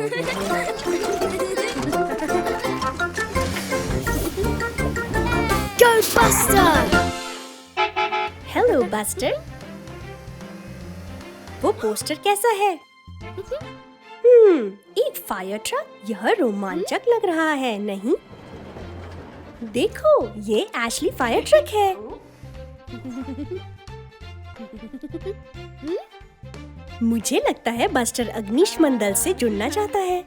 Buster! Hello buster. वो poster कैसा है? एक फायर ट्रक। यह रोमांचक लग रहा है, नहीं? देखो, ये एशली फायर ट्रक है। मुझे लगता है बस्टर अग्निशमन दल से जुड़ना चाहता है।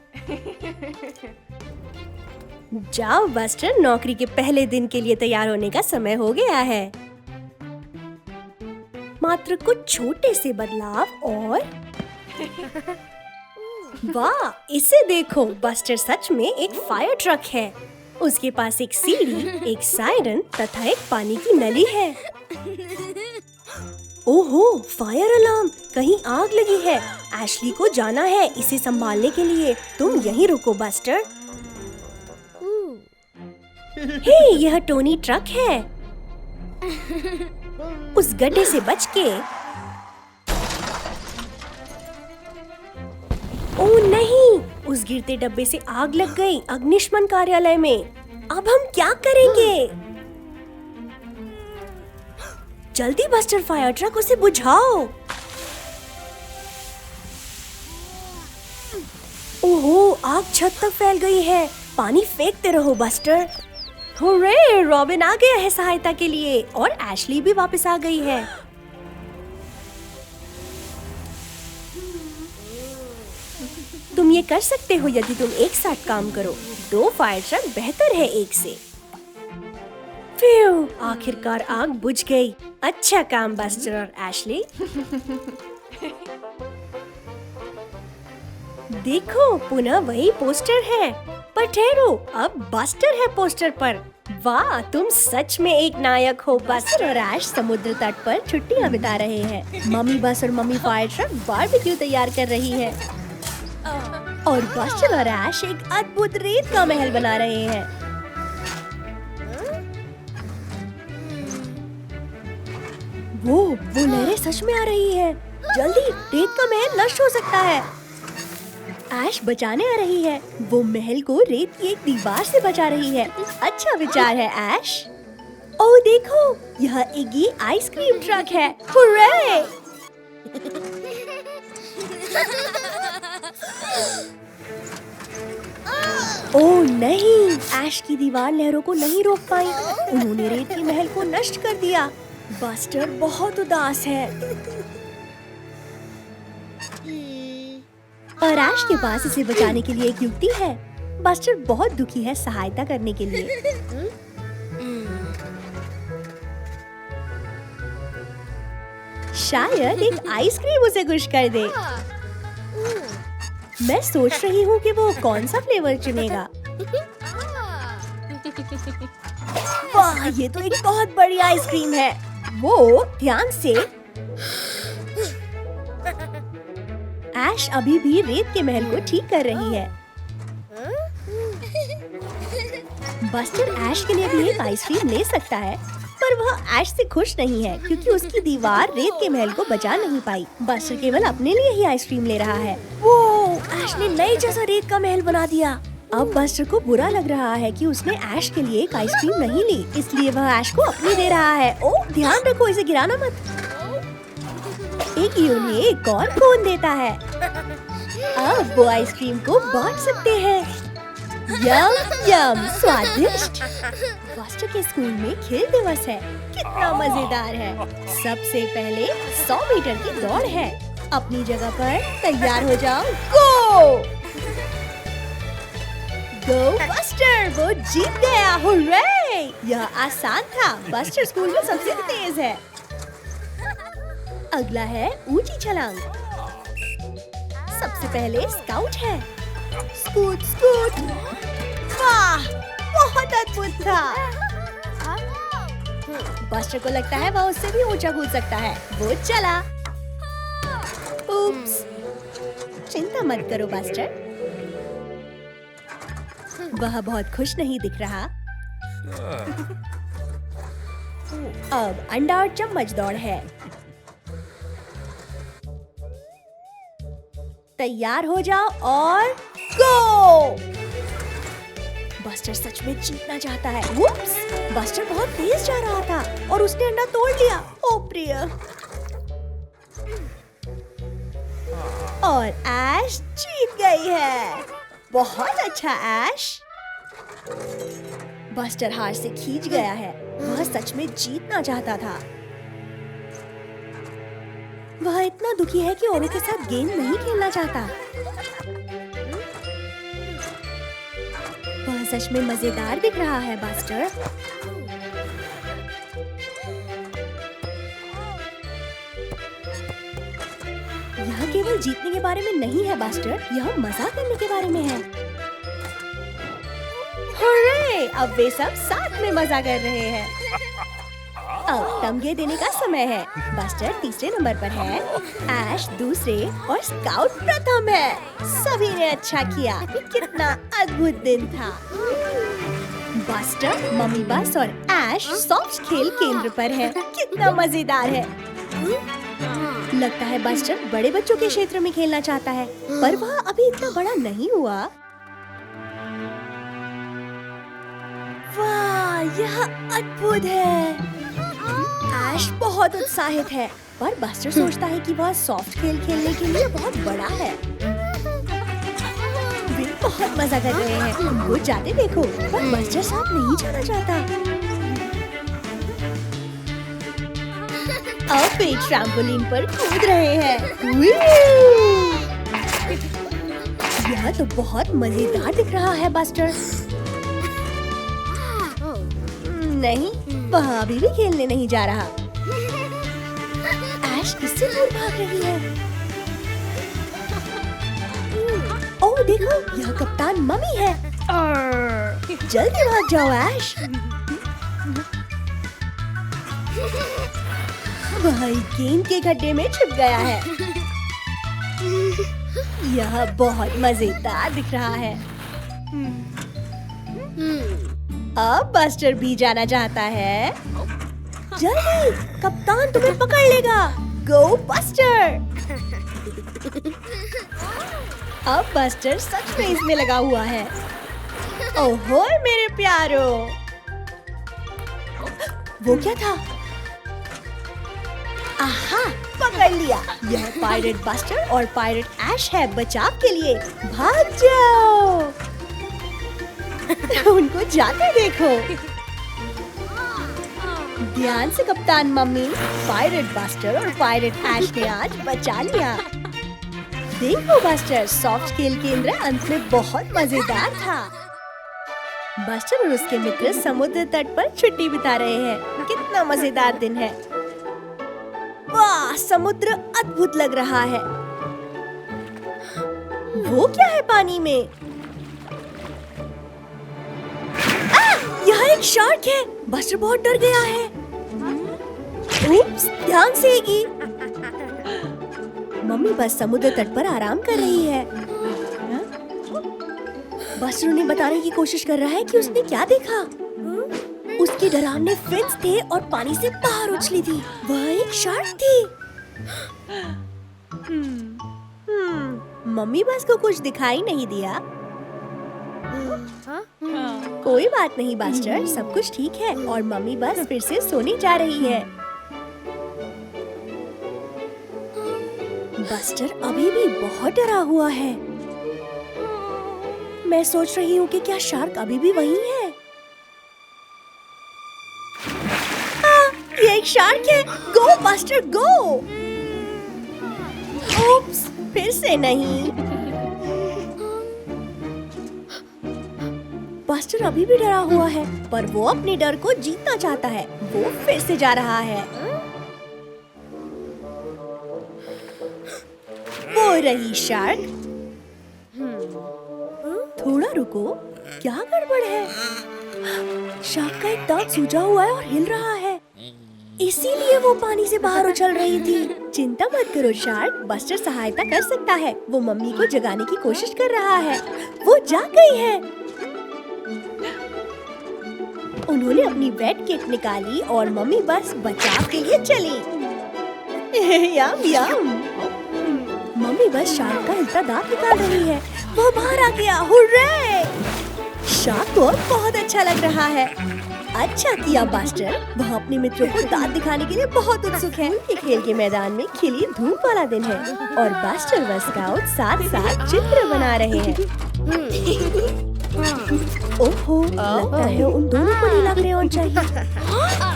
जाओ बस्टर, नौकरी के पहले दिन के लिए तैयार होने का समय हो गया है। मात्र कुछ छोटे से बदलाव और वाह, इसे देखो, बस्टर सच में एक फायर ट्रक है। उसके पास एक सीढ़ी, एक सायरन तथा एक पानी की नली है। ओहो, फायर अलार्म! कहीं आग लगी है। एशली को जाना है इसे संभालने के लिए। तुम यहीं रुको बस्टर। हे, यह टोनी ट्रक है। उस गड्ढे से बच के। ओह नहीं, उस गिरते डब्बे से आग लग गई अग्निशमन कार्यालय में। अब हम क्या करेंगे? जल्दी बस्टर, फायर ट्रक, उसे बुझाओ। ओहो, आग छत तक फैल गई है। पानी फेंकते रहो बस्टर। हुर्रे, रॉबिन आ गया है सहायता के लिए और एशली भी वापस आ गई है। तुम ये कर सकते हो यदि तुम एक साथ काम करो। 2 फायर ट्रक बेहतर है एक से। फ्यू, आखिरकार आग बुझ गई। अच्छा काम बस्टर और एशली। देखो, पुनः वही पोस्टर है। पर ठहरो, अब बस्टर है पोस्टर पर। वाह, तुम सच में एक नायक हो। बस्टर और ऐश समुद्र तट पर छुट्टियां बिता रहे हैं। मम्मी बस और मम्मी फायर ट्रक बारबेक्यू तैयार कर रही है और बस्टर और ऐश एक अद्भुत रेत का महल बना रहे हैं। वो लहरें सच में आ रही है। जल्दी, रेत का महल नष्ट हो सकता है। ऐश बचाने आ रही है। वो महल को रेत की एक दीवार से बचा रही है। अच्छा विचार है ऐश। ओह देखो, यह इगी आइसक्रीम ट्रक है। हुर्रे! ओह नहीं, ऐश की दीवार लहरों को नहीं रोक पाई। उन्होंने रेत के महल को नष्ट कर दिया। बस्टर बहुत उदास है और ऐश के पास इसे बचाने के लिए एक युक्ति है। बस्टर बहुत दुखी है सहायता करने के लिए। शायद एक आइसक्रीम उसे खुश कर दे। मैं सोच रही हूँ कि वो कौन सा फ्लेवर चुनेगा। वाह, ये तो एक बहुत बड़ी आइसक्रीम है। वो ध्यान से। ऐश अभी भी रेत के महल को ठीक कर रही है। बस्टर ऐश के लिए भी एक आइसक्रीम ले सकता है, पर वह ऐश से खुश नहीं है क्योंकि उसकी दीवार रेत के महल को बचा नहीं पाई। बस्टर केवल अपने लिए ही आइसक्रीम ले रहा है। वो ऐश ने नए जैसा रेत का महल बना दिया। अब बस्टर को बुरा लग रहा है कि उसने ऐश के लिए एक आइसक्रीम नहीं ली, इसलिए वह ऐश को अपनी दे रहा है। ओह, ध्यान रखो, इसे गिराना मत। एक ही उन्हें एक और कोन देता है। अब वो आइसक्रीम को बांट सकते हैं। यम यम, स्वादिष्ट। बस्टर के स्कूल में खेल दिवस है। कितना मजेदार है। सबसे पहले 100 मीटर की दौड़ है। अपनी जगह पर तैयार हो जाओ। गो गो बस्टर, वो जीत गया। हुर्रे! यह आसान था। बस्टर स्कूल में सबसे तेज है। अगला है ऊंची छलांग। सबसे पहले स्काउट है। Scoot scoot. वाह, बहुत अद्भुत था। बस्टर को लगता है वह उससे भी ऊंचा कूद सकता है। वो चला। उप्स, चिंता मत करो बस्टर। वह बहुत खुश नहीं दिख रहा। अब अंडा और चम्मच दौड़ है। तैयार हो जाओ और बस्टर सच में जीतना चाहता है। वुप्स! बस्टर बहुत तेज जा रहा था और उसने अंडा तोड़ लिया। ओ प्रिय! और ऐश जीत गई है। बहुत अच्छा ऐश। बस्टर हार से खींच गया है। वह सच में जीतना चाहता था। वह इतना दुखी है कि औरों के साथ गेम नहीं खेलना चाहता। वह सच में मजेदार दिख रहा है बस्टर। यह केवल जीतने के बारे में नहीं है बस्टर, यह मजा करने के बारे में है। हुर्रे! अब वे सब साथ में मजा कर रहे हैं। अब तमगे देने का समय है। बस्टर तीसरे नंबर पर है, ऐश दूसरे और स्काउट प्रथम है। सभी ने अच्छा किया। कितना अद्भुत दिन था। बस्टर, मम्मी बस और ऐश सॉफ्ट खेल केंद्र पर है। कितना मजेदार है। लगता है बस्टर बड़े बच्चों के क्षेत्र में खेलना चाहता है, पर वह अभी इतना बड़ा नहीं हुआ। वाह, यह अद्भुत है। ऐश बहुत उत्साहित है, पर बस्टर सोचता है कि वह सॉफ्ट खेल खेलने के लिए बहुत बड़ा है। वे बहुत मजा कर रहे हैं। उनको जाते देखो, पर बस्टर साथ नहीं जाना चाहता। अब वे ट्रैम्पोलिन पर कूद रहे हैं। यह तो बहुत मजेदार दिख रहा है बस्टर। नहीं, वह अभी भी खेलने नहीं जा रहा। ऐश किससे दूर भाग रही है? ओह देखो, यह कप्तान मम्मी है। जल्दी भाग जाओ ऐश। वह गेंद के गड्ढे में छिप गया है। यह बहुत मजेदार दिख रहा है। अब बस्टर भी जाना चाहता है। जल्दी, कप्तान तुम्हें पकड़ लेगा। गो बस्टर! अब बस्टर सच में इसमें लगा हुआ है। ओहो मेरे प्यारो! वो क्या था? आहा, पकड़ लिया। यह पायरेट बस्टर और पायरेट ऐश है। बचाव के लिए भाग जाओ। उनको जाते देखो। ध्यान से कप्तान मम्मी, पायरेट बस्टर और पायरेट ऐश ने आज बचा लिया। देखो बस्टर, सॉफ्ट खेल केंद्र अंत में बहुत मजेदार था। बस्टर और उसके मित्र समुद्र तट पर छुट्टी बिता रहे हैं। कितना मजेदार दिन है। वाह, समुद्र अद्भुत लग रहा है। वो क्या है पानी में? यहाँ एक शार्क है। बस्टर बहुत डर गया है। उप्स, ध्यान से एगी। मम्मी बस समुद्र तट पर आराम कर रही है। बस्टर उन्हें बताने की कोशिश कर रहा है कि उसने क्या देखा। उसके डरावने फिन्स थे और पानी से बाहर उछली थी। वह एक शार्क थी। मम्मी बस को कुछ दिखाई नहीं दिया। कोई बात नहीं बस्टर, सब कुछ ठीक है और मम्मी बस फिर से सोने जा रही है। बस्टर अभी भी बहुत डरा हुआ है। मैं सोच रही हूँ कि क्या शार्क अभी भी वहीं है? ये एक शार्क है। गो बस्टर गो! ओप्स, फिर से नहीं। बस्टर अभी भी डरा हुआ है, पर वो अपने डर को जीतना चाहता है। वो फिर से जा रहा है। वो रही शार्क। थोड़ा रुको, क्या गड़बड़ है? शार्क का एक दांत सूजा हुआ है और हिल रहा है, इसीलिए वो पानी से बाहर उछल रही थी। चिंता मत करो शार्क, बस्टर सहायता कर सकता है। वो मम्मी को जगाने की कोशिश कर रहा है। वो जाग गई है। उन्होंने अपनी वेट किट निकाली और मम्मी बस बचाव के लिए चली। यम यम। मम्मी बस शार्क का हिलता दांत निकाल रही है। वो बाहर आ गया। हुर्रे! शार्क को बहुत अच्छा लग रहा है। अच्छा किया बस्टर, वह अपने मित्रों को दांत दिखाने के लिए बहुत उत्सुक है। ये खेल के मैदान में खिली धूप वाला दिन है और बस्टर व स्काउट साथ साथ चित्र बना रहे हैं। ओहो, लगता है उन दोनों को नीला क्रेयॉन चाहिए।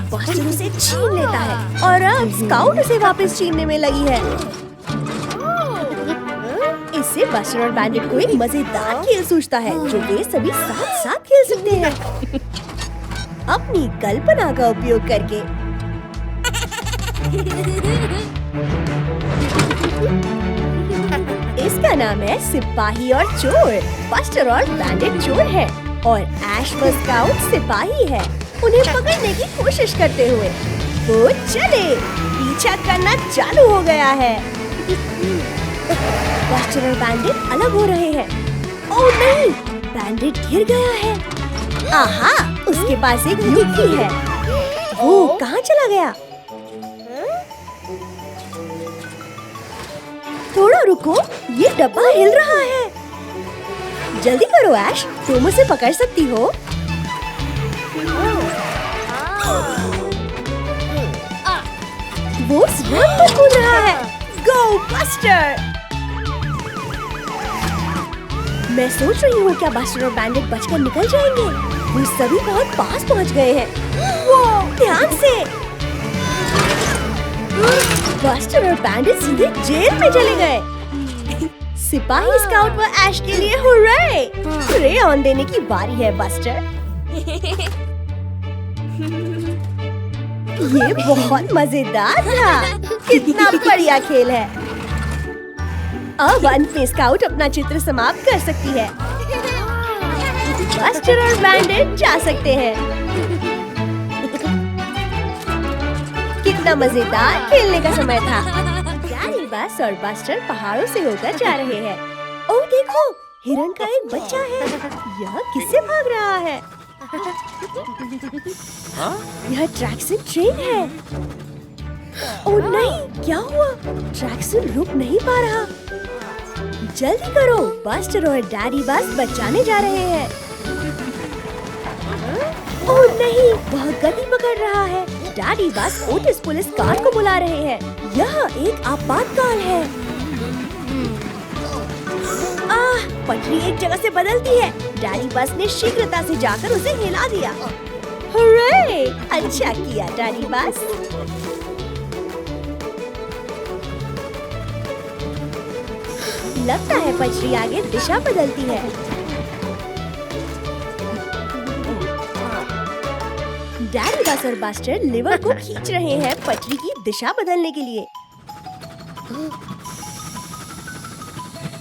बस्टर उसे छीन लेता है और अब स्काउट उसे वापस छीनने में लगी है। इससे बस्टर और बैंडिट को एक मजेदार खेल सूझता है जो वे सभी साथ साथ खेल सकते हैं अपनी कल्पना का उपयोग करके। इसका नाम है सिपाही और चोर। बस्टर और बैंडिट चोर है और ऐश व स्काउट सिपाही है। उन्हें पकड़ने की कोशिश करते हुए वो चले पीछा करना चालू हो गया है। बस्टर और बैंडिट अलग हो रहे हैं। ओह नहीं, बैंडिट गिर गया है। आहा, उसके पास एक युक्ति है। वो कहाँ चला गया? थोड़ा रुको, ये डब्बा हिल रहा है। जल्दी करो ऐश, तुम उसे पकड़ सकती हो। वो रंग पर कूद रहा है। गो बस्टर! मैं सोच रही हूँ क्या बस्टर और बैंडिट बचकर निकल जाएंगे? वो सभी बहुत पास पहुँच गए हैं। वो ध्यान से! बस्टर और बैंडिट सीधे जेल में चले गए। सिपाही स्काउट व ऐश के लिए हुर्रे! क्रेयॉन देने की बारी है बस्टर। ये बहुत मजेदार था। कितना बढ़िया खेल है। अब अंत में स्काउट अपना चित्र समाप्त कर सकती है। बस्टर और बैंडिट जा सकते हैं। कितना मजेदार खेलने का समय था। डैडी बस और बस्टर पहाड़ों से होकर जा रहे हैं। ओह देखो, हिरन का एक बच्चा है। यह किससे भाग रहा है? यह ट्रैक्सन ट्रेन है। ओह नहीं, क्या हुआ? ट्रैक्सन रुक नहीं पा रहा। जल्दी करो, बस्टर और डैडी बस बचाने जा रहे हैं। ओह नहीं, वह गति पकड़ रहा है। डैडी बस ओटिस पुलिस कार को बुला रहे हैं। यह एक आपातकाल है। पटरी एक जगह से बदलती है। डैडी बस ने शीघ्रता से जाकर उसे हिला दिया। हुर्रे! अच्छा किया डैडी बस। लगता है पटरी आगे दिशा बदलती है। डैडी बस और बस्टर लिवर को खींच रहे हैं पटरी की दिशा बदलने के लिए।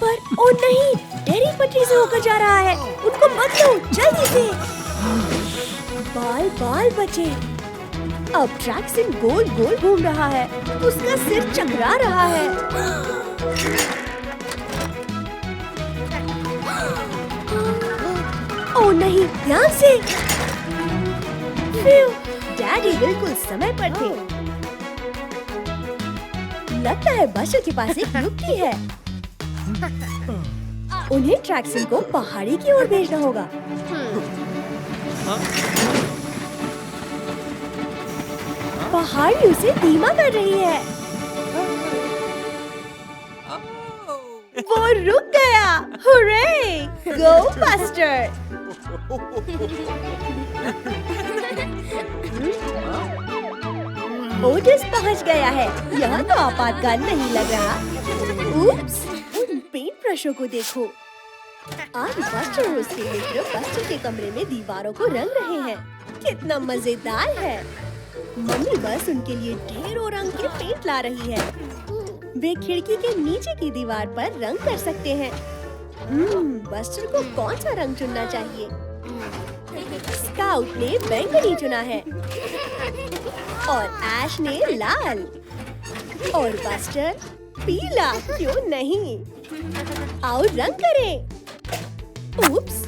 पर ओ नहीं, डैडी पटरी से होकर जा रहा है। उनको बदलो जल्दी से। बाल बाल बचे। अब ट्रैक्सन गोल गोल घूम रहा है। उसका सिर चकरा रहा है। ओ नहीं, ध्यान से। डैडी बिल्कुल समय पर थे। लगता है बस्टर के पास एक युक्ति है। उन्हें ट्रैक्सन को पहाड़ी की ओर भेजना होगा। पहाड़ी उसे धीमा कर रही है। वो रुक गया। हुर्रे! गो बस्टर! ओटिस पहुंच गया है। यह तो आपातकाल नहीं लग रहा। उप्स! उन पेंट ब्रशों को देखो। आज बस्टर और उसके मित्र बस्टर के कमरे में दीवारों को रंग रहे हैं। कितना मजेदार है। मम्मी बस उनके लिए ढेरों रंग के पेंट ला रही है। वे खिड़की के नीचे की दीवार पर रंग कर सकते हैं। बस्टर को कौन सा रंग चुनना चाहिए? स्काउट ने बैंगनी चुना है और ऐश ने लाल और बस्टर पीला। क्यों नहीं? आओ रंग करें। उप्स!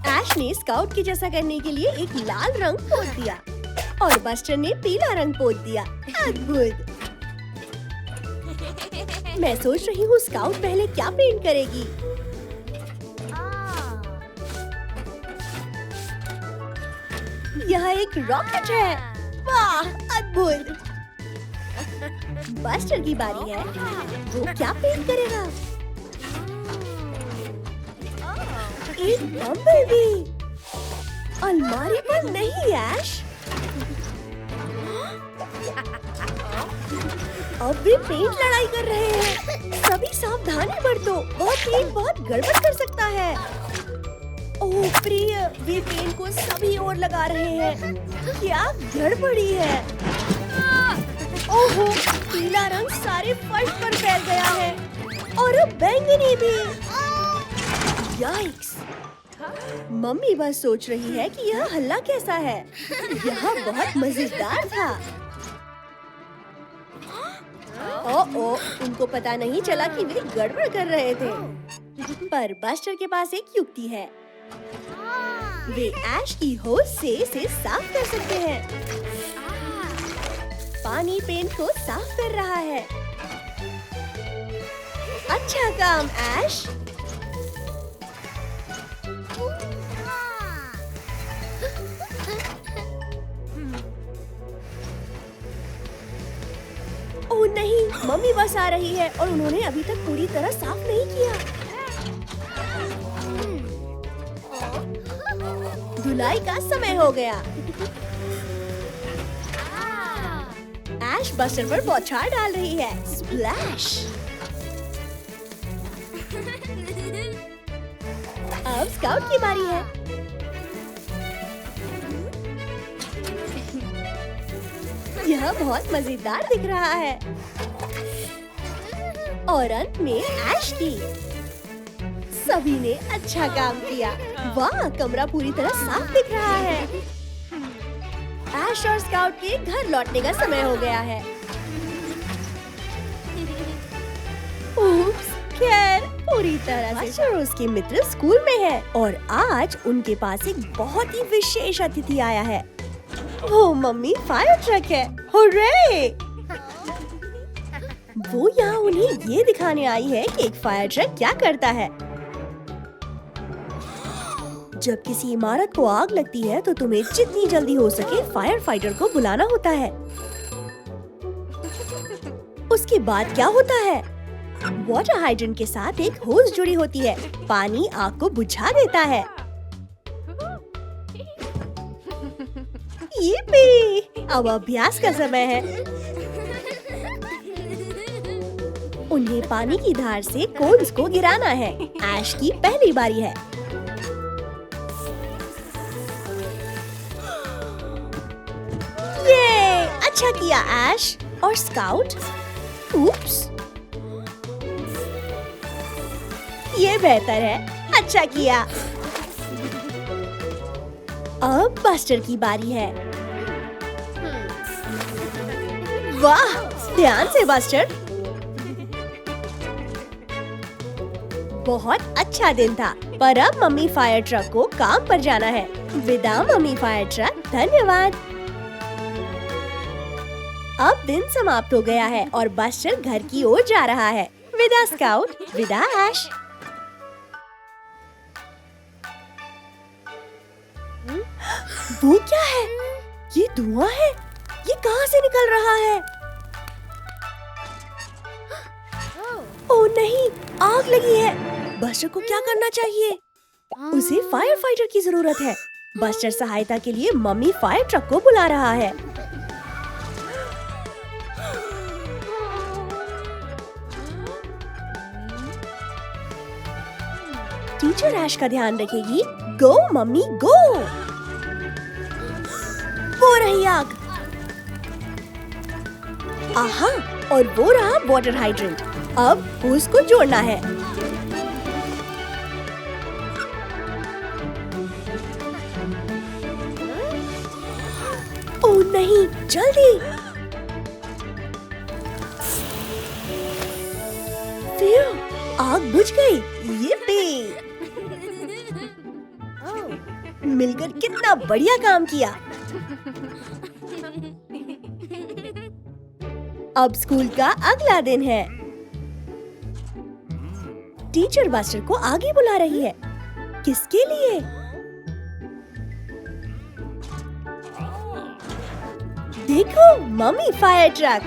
ऐश ने स्काउट के जैसा करने के लिए एक लाल रंग पोत दिया और बस्टर ने पीला रंग पोत दिया। अद्भुत! मैं सोच रही हूँ स्काउट पहले क्या पेंट करेगी। यह एक रॉकेट है। वाह, अद्भुत। बस्टर की बारी है। वो क्या पेंट करेगा? एक बम्बलबी। अलमारी पर नहीं ऐश। अब वे पेंट लड़ाई कर रहे हैं। सभी सावधानी बरतो, वह पेंट बहुत गड़बड़ कर सकता है। ओह प्रिय, वे पेंट को सभी ओर लगा रहे हैं। क्या गड़बड़ी है? ओहो, पीला रंग सारे फर्श पर फैल गया है और अब बैंगनी भी। याइक्स! मम्मी बस सोच रही है कि यह हल्ला कैसा है। यह बहुत मजेदार था। ओह, उनको पता नहीं चला कि वे गड़बड़ कर रहे थे। पर बस्टर के पास एक युक्ति है। वे ऐश की होज से इसे साफ कर सकते हैं। पानी पेंट को साफ कर रहा है। अच्छा काम ऐश। ओह नहीं, मम्मी बस आ रही है और उन्होंने अभी तक पूरी तरह साफ नहीं किया। धुलाई का समय हो गया। ऐश बस्टर पर बौछार डाल रही है। स्प्लैश! अब स्काउट की बारी है। यह बहुत मजेदार दिख रहा है। और अंत में ऐश की। सभी ने अच्छा काम किया। वाह, कमरा पूरी तरह साफ दिख रहा है। ऐश और स्काउट के घर लौटने का समय हो गया है। उप्स, खैर पूरी तरह से और उसके मित्र स्कूल में है और आज उनके पास एक बहुत ही विशेष अतिथि आया है। वो मम्मी फायर ट्रक है। हुर्रे! वो यहाँ उन्हें ये दिखाने आई है कि एक फायर ट्रक क्या करता है। जब किसी इमारत को आग लगती है तो तुम्हें जितनी जल्दी हो सके फायर फाइटर को बुलाना होता है। उसके बाद क्या होता है? वाटर हाइड्रेंट के साथ एक होज जुड़ी होती है। पानी आग को बुझा देता है। यिप्पी! अब अभ्यास का समय है। उन्हें पानी की धार से कोन्स को गिराना है। ऐश की पहली बारी है। ये अच्छा किया ऐश। और स्काउट? उप्स! ये बेहतर है। अच्छा किया। अब बस्टर की बारी है। वाह, ध्यान से बस्टर। बहुत अच्छा दिन था, पर अब मम्मी फायर ट्रक को काम पर जाना है। विदा मम्मी फायर ट्रक, धन्यवाद। अब दिन समाप्त हो गया है और बस्टर घर की ओर जा रहा है। विदा स्काउट, विदा ऐश। वो क्या है? ये धुआं है। ये कहाँ से निकल रहा है? ओह नहीं, आग लगी है। बस्टर को क्या करना चाहिए? उसे फायर फाइटर की जरूरत है। बस्टर सहायता के लिए मम्मी फायर ट्रक को बुला रहा है। टीचर ऐश का ध्यान रखेगी। गो मम्मी गो। वो रही आग। आहा, और वो रहा वाटर हाइड्रेंट। अब उसको जोड़ना है। ओह नहीं, जल्दी। फिर आग बुझ गई। ये मिलकर कितना बढ़िया काम किया। अब स्कूल का अगला दिन है। टीचर बस्टर को आगे बुला रही है। किसके लिए? देखो मम्मी फायर ट्रक।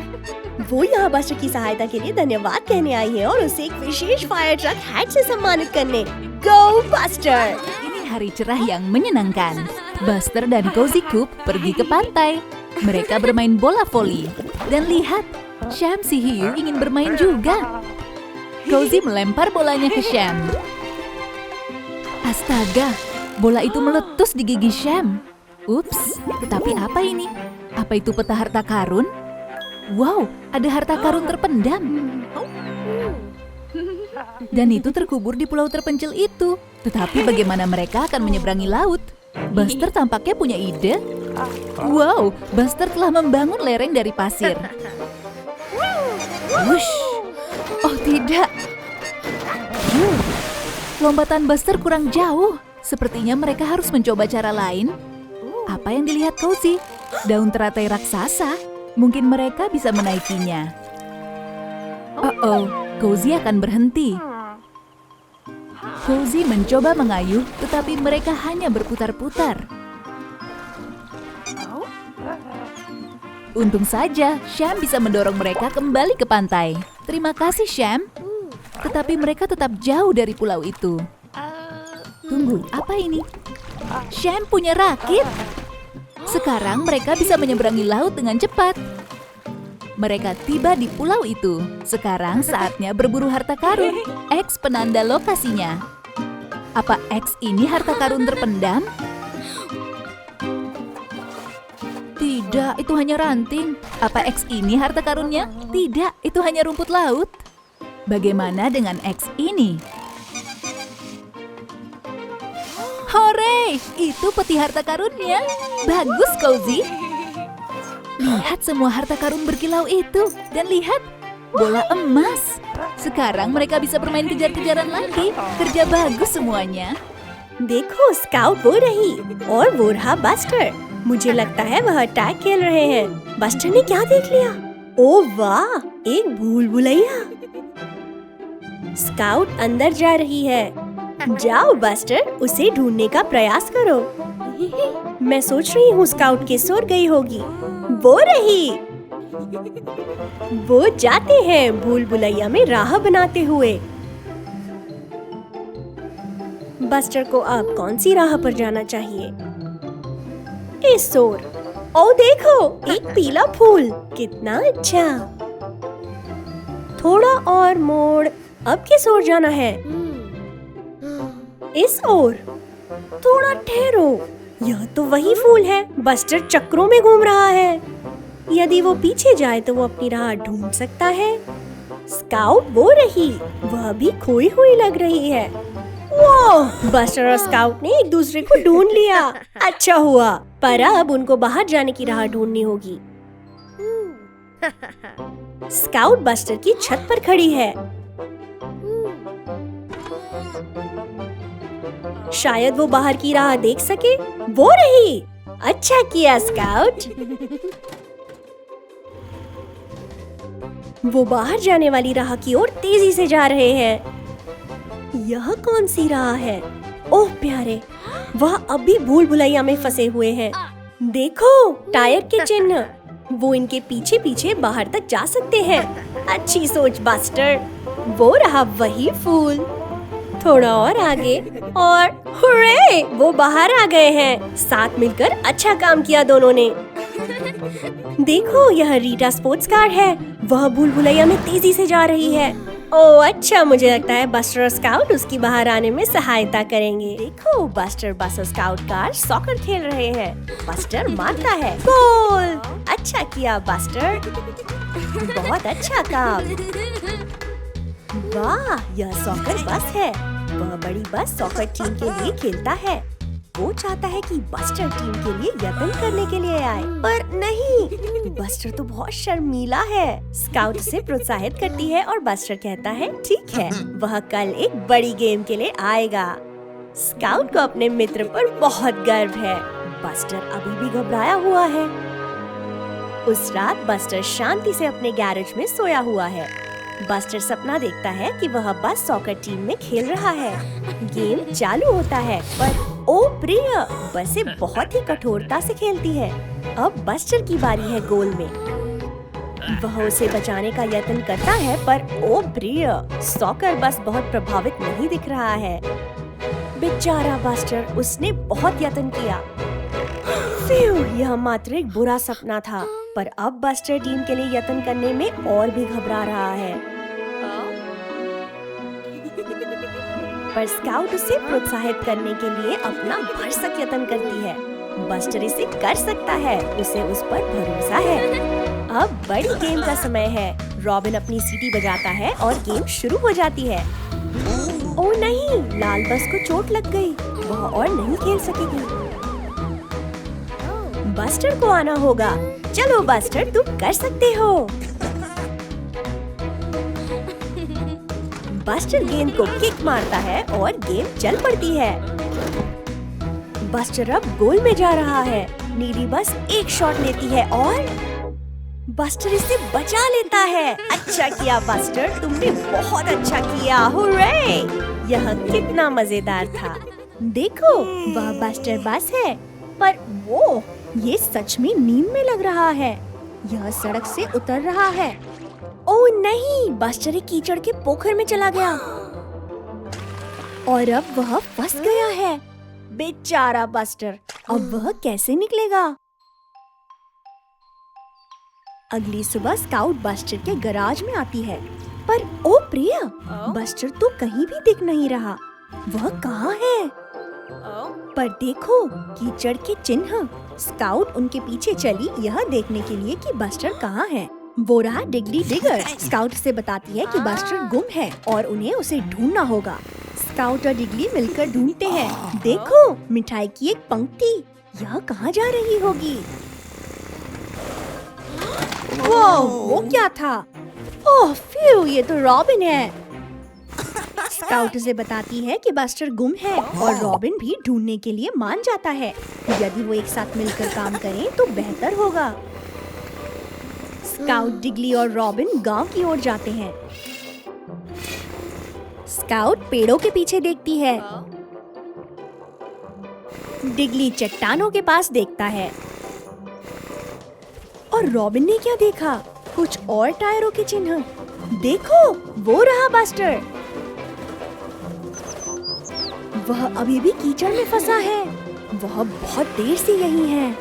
वो यहाँ बस्टर की सहायता के लिए धन्यवाद कहने आई है और उसे एक विशेष फायर ट्रक हैट से सम्मानित करने। गो buster! Ini hari cerah yang menyenangkan. Buster dan Cozy Coupe pergi ke pantai. Mereka bermain bola voli. Dan lihat, Sham si hiu ingin bermain juga. Cozy melempar bolanya ke Sham. Astaga, bola itu meletus di gigi Sham. Ups, tetapi apa ini? Apa itu peta harta karun? Wow, ada harta karun terpendam. Dan itu terkubur di pulau terpencil itu. Tetapi bagaimana mereka akan menyeberangi laut? Buster tampaknya punya ide. Wow, Buster telah membangun lereng dari pasir. Wush. Oh tidak. Lompatan Buster kurang jauh. Sepertinya mereka harus mencoba cara lain. Apa yang dilihat Cozy? Daun teratai raksasa. Mungkin mereka bisa menaikinya. Cozy akan berhenti. Cozy mencoba mengayuh, tetapi mereka hanya berputar-putar. Untung saja, Sham bisa mendorong mereka kembali ke pantai. Terima kasih, Sham. Tetapi mereka tetap jauh dari pulau itu. Tunggu, apa ini? Sham punya rakit. Sekarang mereka bisa menyeberangi laut dengan cepat. Mereka tiba di pulau itu. Sekarang saatnya berburu harta karun. X penanda lokasinya. Apa X ini harta karun terpendam? Tidak, itu hanya ranting. Apa X ini harta karunnya? Tidak, itu hanya rumput laut. Bagaimana dengan X ini? Hore, itu peti harta karunnya. Bagus, Cozy. Lihat semua harta karun berkilau itu. Dan lihat, bola emas. Sekarang mereka bisa bermain kejar-kejaran lagi. Kerja bagus semuanya. देखो scout वो रही और वो रहा buster. मुझे लगता है वह टैग खेल रहे हैं। बस्टर ने क्या देख लिया? ओह वाह, एक भूल भुलैया। स्काउट अंदर जा रही है। जाओ बस्टर, उसे ढूंढने का प्रयास करो। मैं सोच रही हूँ स्काउट किस ओर गई होगी। वो रही। वो जाते हैं भूल भुलैया में राह बनाते हुए। बस्टर को अब कौन सी राह पर जाना चाहिए? इस ओर। ओ देखो, एक पीला फूल। कितना अच्छा। थोड़ा और मोड़। अब किस ओर जाना है? इस ओर। थोड़ा ठहरो, यह तो वही फूल है। बस्टर चक्रों में घूम रहा है। यदि वो पीछे जाए तो वो अपनी राह ढूंढ सकता है। स्काउट वो रही, वह भी खोई हुई लग रही है। वो बस्टर और स्काउट ने एक दूसरे को ढूंढ लिया। अच्छा हुआ, पर अब उनको बाहर जाने की राह ढूंढनी होगी। स्काउट बस्टर की छत पर खड़ी है। शायद वो बाहर की राह देख सके। वो रही। अच्छा किया स्काउट। वो बाहर जाने वाली राह की ओर तेजी से जा रहे हैं। यह कौन सी राह है? ओह प्यारे, वह अभी भूल भुलैया में फंसे हुए हैं। देखो, टायर के चिन्ह। वो इनके पीछे पीछे बाहर तक जा सकते हैं। अच्छी सोच बस्टर। वो रहा वही फूल। थोड़ा और आगे और हुर्रे! वो बाहर आ गए हैं। साथ मिलकर अच्छा काम किया दोनों ने। देखो, यह रीटा स्पोर्ट्स कार है। वह भूल भुलैया में तेजी से जा रही है। ओह अच्छा, मुझे लगता है बस्टर और स्काउट उसकी बाहर आने में सहायता करेंगे। देखो, बस्टर बस और स्काउट कार सॉकर खेल रहे हैं। बस्टर मारता है। गोल! अच्छा किया बस्टर। बहुत अच्छा काम। वाह, यह सॉकर बस है। वह बड़ी बस सॉकर टीम के लिए खेलता है। वो चाहता है कि बस्टर टीम के लिए यत्न करने के लिए आए, पर नहीं, बस्टर तो बहुत शर्मीला है। स्काउट उसे प्रोत्साहित करती है और बस्टर कहता है ठीक है, वह कल एक बड़ी गेम के लिए आएगा। स्काउट को अपने मित्र पर बहुत गर्व है। बस्टर अभी भी घबराया हुआ है। उस रात बस्टर शांति से अपने गैरेज में सोया हुआ है। बस्टर सपना देखता है कि वह बस सॉकर टीम में खेल रहा है। गेम चालू होता है पर ओ प्रिय, बसें बहुत ही कठोरता से खेलती है। अब बस्टर की बारी है गोल में। वह उसे बचाने का यत्न करता है पर ओ प्रिय, सॉकर बस बहुत प्रभावित नहीं दिख रहा है। बेचारा बस्टर, उसने बहुत यत्न किया। फिर यह मात्र एक बुरा सपना था, पर अब बस्टर टीम के लिए यत्न करने में और भी घबरा रहा है। पर स्काउट उसे प्रोत्साहित करने के लिए अपना भरसक यत्न करती है। बस्टर इसे कर सकता है, उसे उस पर भरोसा है। अब बड़ी गेम का समय है। रॉबिन अपनी सीटी बजाता है और गेम शुरू हो जाती है। ओ नहीं, लाल बस को चोट लग गई, वह और नहीं खेल सकेगी। बस्टर को आना होगा। चलो बस्टर, तुम कर सकते हो। बस्टर गेंद को किक मारता है और गेम चल पड़ती है। बस्टर अब गोल में जा रहा है। नीली बस एक शॉट लेती है और बस्टर इसे बचा लेता है। अच्छा किया बस्टर, तुमने बहुत अच्छा किया। हुर्रे! यह कितना मजेदार था। देखो, वह बस्टर बस है, पर वो ये सच में नींद में लग रहा है। यह सड़क से उतर रहा है। ओह नहीं, बस्टर एक कीचड़ के पोखर में चला गया और अब वह फंस गया है। बेचारा बस्टर, अब वह कैसे निकलेगा? अगली सुबह स्काउट बस्टर के गैराज में आती है, पर ओ प्रिया, बस्टर तो कहीं भी दिख नहीं रहा। वह कहाँ है? पर देखो, कीचड़ के चिन्ह। स्काउट उनके पीछे चली यह देखने के लिए कि बस्टर कहाँ है। वो रहा डिगली डिगर। स्काउट से बताती है कि बस्टर गुम है और उन्हें उसे ढूंढना होगा। स्काउट और डिगली मिलकर ढूंढते हैं। देखो, मिठाई की एक पंक्ति। यह कहाँ जा रही होगी? वो क्या था? ओह फ्यू, ये तो रॉबिन है। स्काउट उसे बताती है कि बस्टर गुम है और रॉबिन भी ढूंढने के लिए मान जाता है। यदि वो एक साथ मिलकर काम करें तो बेहतर होगा। स्काउट, डिगली और रॉबिन गांव की ओर जाते हैं। स्काउट पेड़ों के पीछे देखती है। डिगली चट्टानों के पास देखता है। और रॉबिन ने क्या देखा? कुछ और टायरों के चिन्ह। देखो, वो रहा बस्टर। वह अभी भी कीचड़ में फंसा है। वह बहुत देर से यहीं है।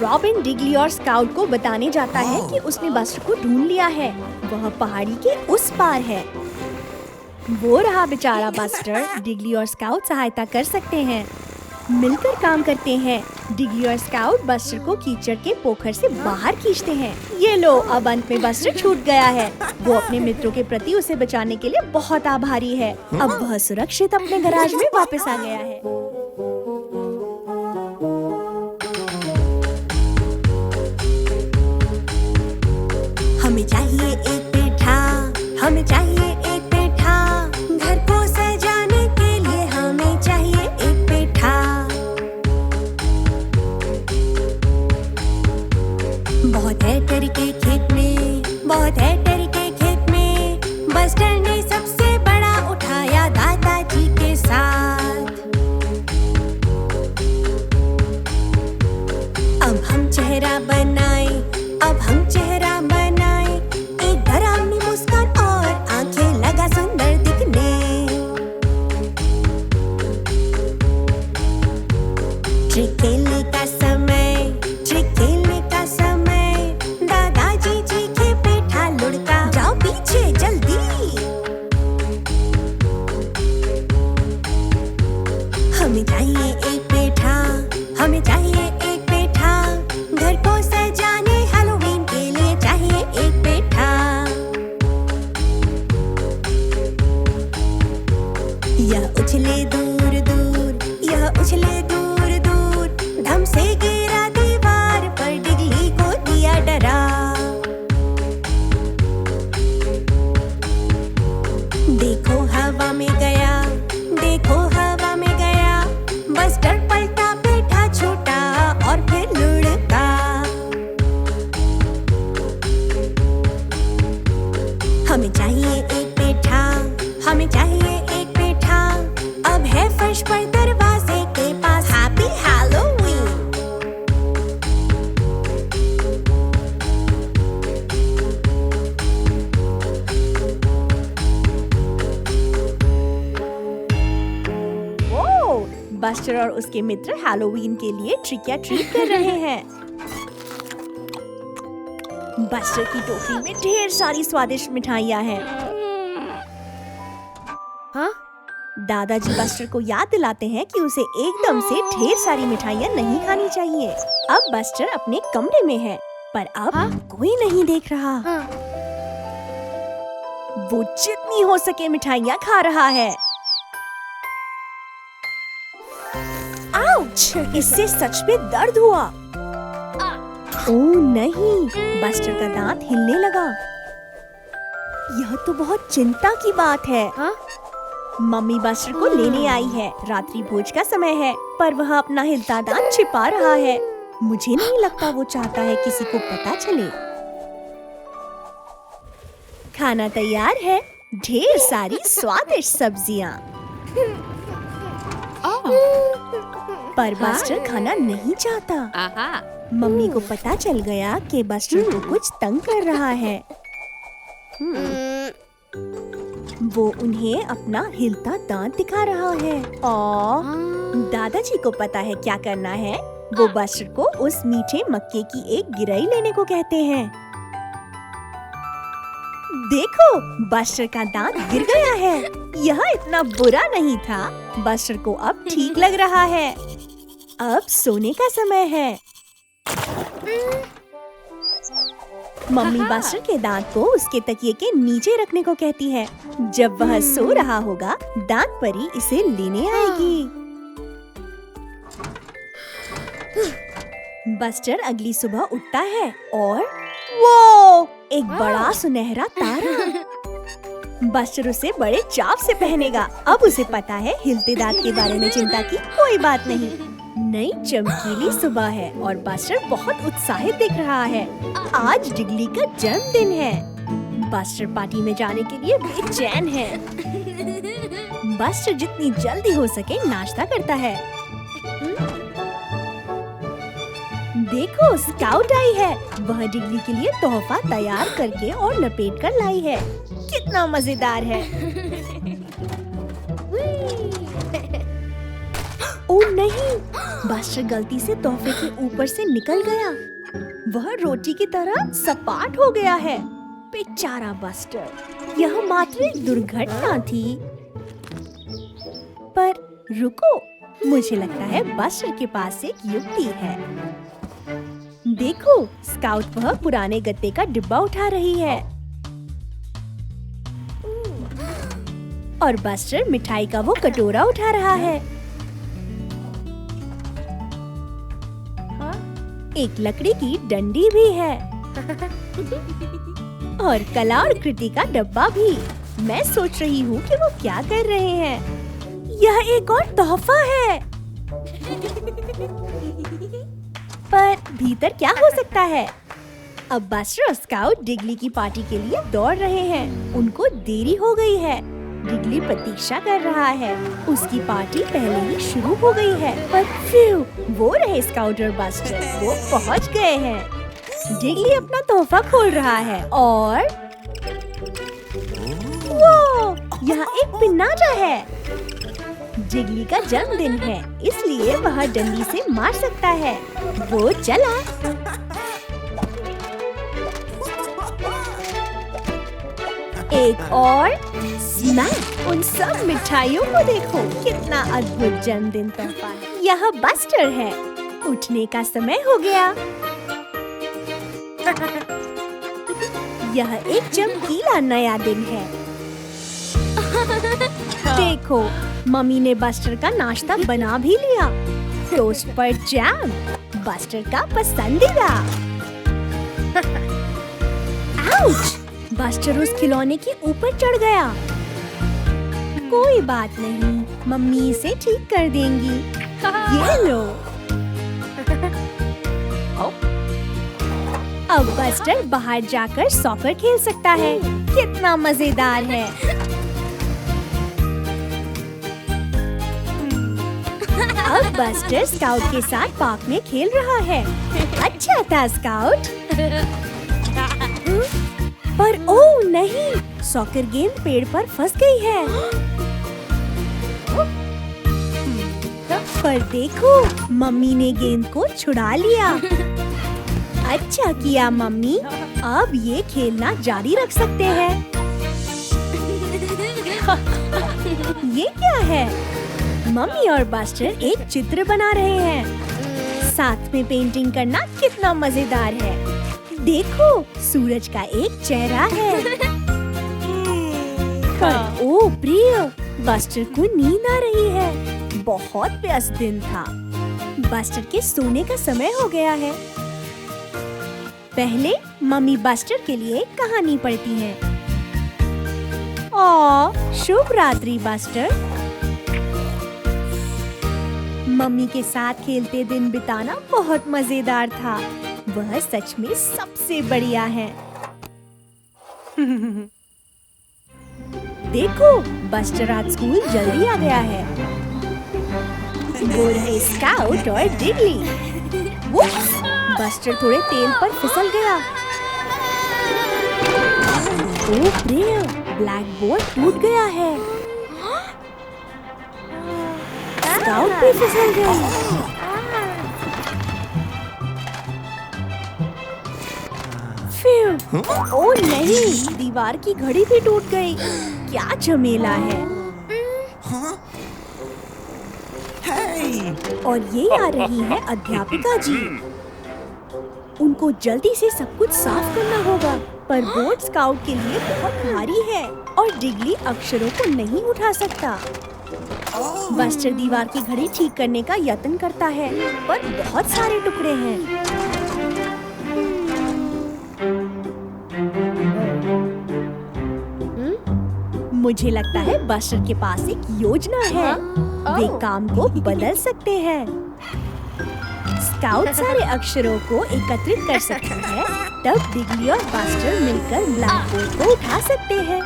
रॉबिन डिगली और स्काउट को बताने जाता है कि उसने बस्टर को ढूंढ लिया है। वह पहाड़ी के उस पार है। वो रहा बेचारा बस्टर। डिगली और स्काउट सहायता कर सकते हैं, मिलकर काम करते हैं। डिगली और स्काउट बस्टर को कीचड़ के पोखर से बाहर खींचते हैं। ये लो, अब अंत में बस्टर छूट गया है। वो अपने मित्रों के प्रति उसे बचाने के लिए बहुत आभारी है। अब वह सुरक्षित अपने गैराज में वापस आ गया है। हमें चाहिए एक पेठा, हमें चाहिए एक पेठा, घर को सजाने के लिए हमें चाहिए एक पेठा। बहुत है तरीके खेत में, बहुत है तरीके खेत में, बस्टर ने सबसे बड़ा उठाया दादाजी के साथ। अब हम चेहरा बनाए, अब हम चेहरा बनाए, एक डरावनी मुस्कान और आंखें लगा सुंदर दिखने। ट्रिक खेलने का समय, ट्रिक खेलने का समय, दादाजी चीखे पेठा लुढ़का, जाओ पीछे जल्दी। हमें चाहिए एक पेठा, हमें चाहिए एक पेठा, घर को सजाने हैलोवीन के लिए चाहिए एक पेठा। यह उछले दूर दूर, यह उछले दूर दूर, धम से गिरा दीवार पर, डिगली को दिया डरा। देखो हवा में गया, देखो हवा में गया, बस्टर पलटा, पेठा छूटा और फिर लुढ़का। चाहिए एक पेठा, अब है फर्श पर दरवाजे के पास। Happy Halloween. ओह, बस्टर और उसके मित्र हैलोवीन के लिए ट्रिक या ट्रीट कर रहे हैं। बस्टर की टोकरी में ढेर सारी स्वादिष्ट मिठाइयाँ हैं। हाँ? दादाजी बस्टर को याद दिलाते हैं कि उसे एकदम से ढेर सारी मिठाइयाँ नहीं खानी चाहिए। अब बस्टर अपने कमरे में है, पर अब कोई नहीं देख रहा। वो जितनी हो सके मिठाइयाँ खा रहा है। आउच! इससे सच में दर्द हुआ। ओह नहीं, बस्टर का दांत हिलने लगा। यह तो बहुत चिंता की बात है। मम्मी बस्टर को लेने आई है। रात्रि भोज का समय है, पर वह अपना हिलता दांत छिपा रहा है। मुझे नहीं लगता वो चाहता है किसी को पता चले। खाना तैयार है, ढेर सारी स्वादिष्ट सब्जियाँ। पर बस्टर खाना नहीं चाहता। मम्मी को पता चल गया कि बस्टर को कुछ तंग कर रहा है। वो उन्हें अपना हिलता दांत दिखा रहा है। दादाजी को पता है क्या करना है। वो बस्टर को उस मीठे मक्के की एक गिरई लेने को कहते हैं। देखो, बस्टर का दांत गिर गया है। यह इतना बुरा नहीं था। बस्टर को अब ठीक लग रहा है। अब सोने का समय है। मम्मी बस्टर के दांत को उसके तकिए के नीचे रखने को कहती है। जब वह सो रहा होगा, दांत परी इसे लेने आएगी। बस्टर अगली सुबह उठता है और वो एक बड़ा सुनहरा तारा। बस्टर उसे बड़े चाव से पहनेगा। अब उसे पता है हिलते दांत के बारे में चिंता की कोई बात नहीं। नई चमकीली सुबह है और बस्टर बहुत उत्साहित दिख रहा है। आज डिगली का जन्मदिन है। बस्टर पार्टी में जाने के लिए बेचैन है। बस्टर जितनी जल्दी हो सके नाश्ता करता है। देखो, स्काउट आई है। वह डिगली के लिए तोहफा तैयार करके और लपेट कर लाई है। कितना मजेदार है। ओह नहीं, बस्टर गलती से तोहफे के ऊपर से निकल गया। वह रोटी की तरह सपाट हो गया है। बेचारा बस्टर। यह मात्र एक दुर्घटना थी। पर रुको, मुझे लगता है बस्टर के पास एक युक्ति है। देखो, स्काउट वह पुराने गत्ते का डिब्बा उठा रही है और बस्टर मिठाई का वो कटोरा उठा रहा है। एक लकड़ी की डंडी भी है और कला और कृति का डब्बा भी। मैं सोच रही हूँ कि वो क्या कर रहे हैं। यह एक और तोहफा है। पर भीतर क्या हो सकता है? अब बस्टर और स्काउट डिगली की पार्टी के लिए दौड़ रहे हैं। उनको देरी हो गई है। डिगली प्रतीक्षा कर रहा है। उसकी पार्टी पहले ही शुरू हो गई है। पर फिर वो रहे स्काउट और बस्टर। वो पहुंच गए हैं। डिगली अपना तोहफा खोल रहा है और वो यहाँ एक पिन्नाटा है। डिगली का जन्मदिन है, इसलिए वह डंडी से मार सकता है। वो चला। एक और स्मैक। उन सब मिठाइयों को देखो, कितना अद्भुत जन्मदिन तोहफा है। यह बस्टर है। उठने का समय हो गया। यह एक चमकीला नया दिन है। देखो, मम्मी ने बस्टर का नाश्ता बना भी लिया। टोस्ट पर जैम, बस्टर का पसंदीदा। आउच! बस्टर उस खिलौने के ऊपर चढ़ गया। कोई बात नहीं, मम्मी इसे ठीक कर देंगी। ये लो। अब बस्टर बाहर जाकर सॉकर खेल सकता है। कितना मजेदार है। अब बस्टर स्काउट के साथ पार्क में खेल रहा है। अच्छा था स्काउट। पर ओह नहीं, सॉकर गेंद पेड़ पर फंस गई है। पर देखो, मम्मी ने गेंद को छुड़ा लिया। अच्छा किया मम्मी, अब ये खेलना जारी रख सकते हैं। ये क्या है? मम्मी और बस्टर एक चित्र बना रहे हैं। साथ में पेंटिंग करना कितना मजेदार है। देखो, सूरज का एक चेहरा है। पर ओ प्रिय, बस्टर को नींद आ रही है। बहुत व्यस्त दिन था। बस्टर के सोने का समय हो गया है। पहले मम्मी बस्टर के लिए कहानी पढ़ती हैं। शुभ रात्रि बस्टर। मम्मी के साथ खेलते दिन बिताना बहुत मजेदार था। वह सच में सबसे बढ़िया है। देखो, बस्टर आज स्कूल जल्दी आ गया है। वो रहे स्काउट और डिगली। वुप्स! बस्टर थोड़े तेल पर फिसल गया। ओह प्रिय, ब्लैक बोर्ड टूट गया है। स्काउट भी फिसल गई। फिर ओह नहीं, दीवार की घड़ी भी टूट गई। क्या झमेला है। और ये आ रही है अध्यापिका जी। उनको जल्दी से सब कुछ साफ करना होगा, पर बोर्ड स्काउट के लिए बहुत भारी है और डिगली अक्षरों को नहीं उठा सकता। बस्टर दीवार की घड़ी ठीक करने का यत्न करता है, पर बहुत सारे टुकड़े हैं। मुझे लगता है बस्टर के पास एक योजना है। वे काम को बदल सकते हैं। स्काउट सारे अक्षरों को एकत्रित कर सकते हैं, तब डिगली और बस्टर मिलकर ब्लैक बोर्ड को उठा सकते हैं।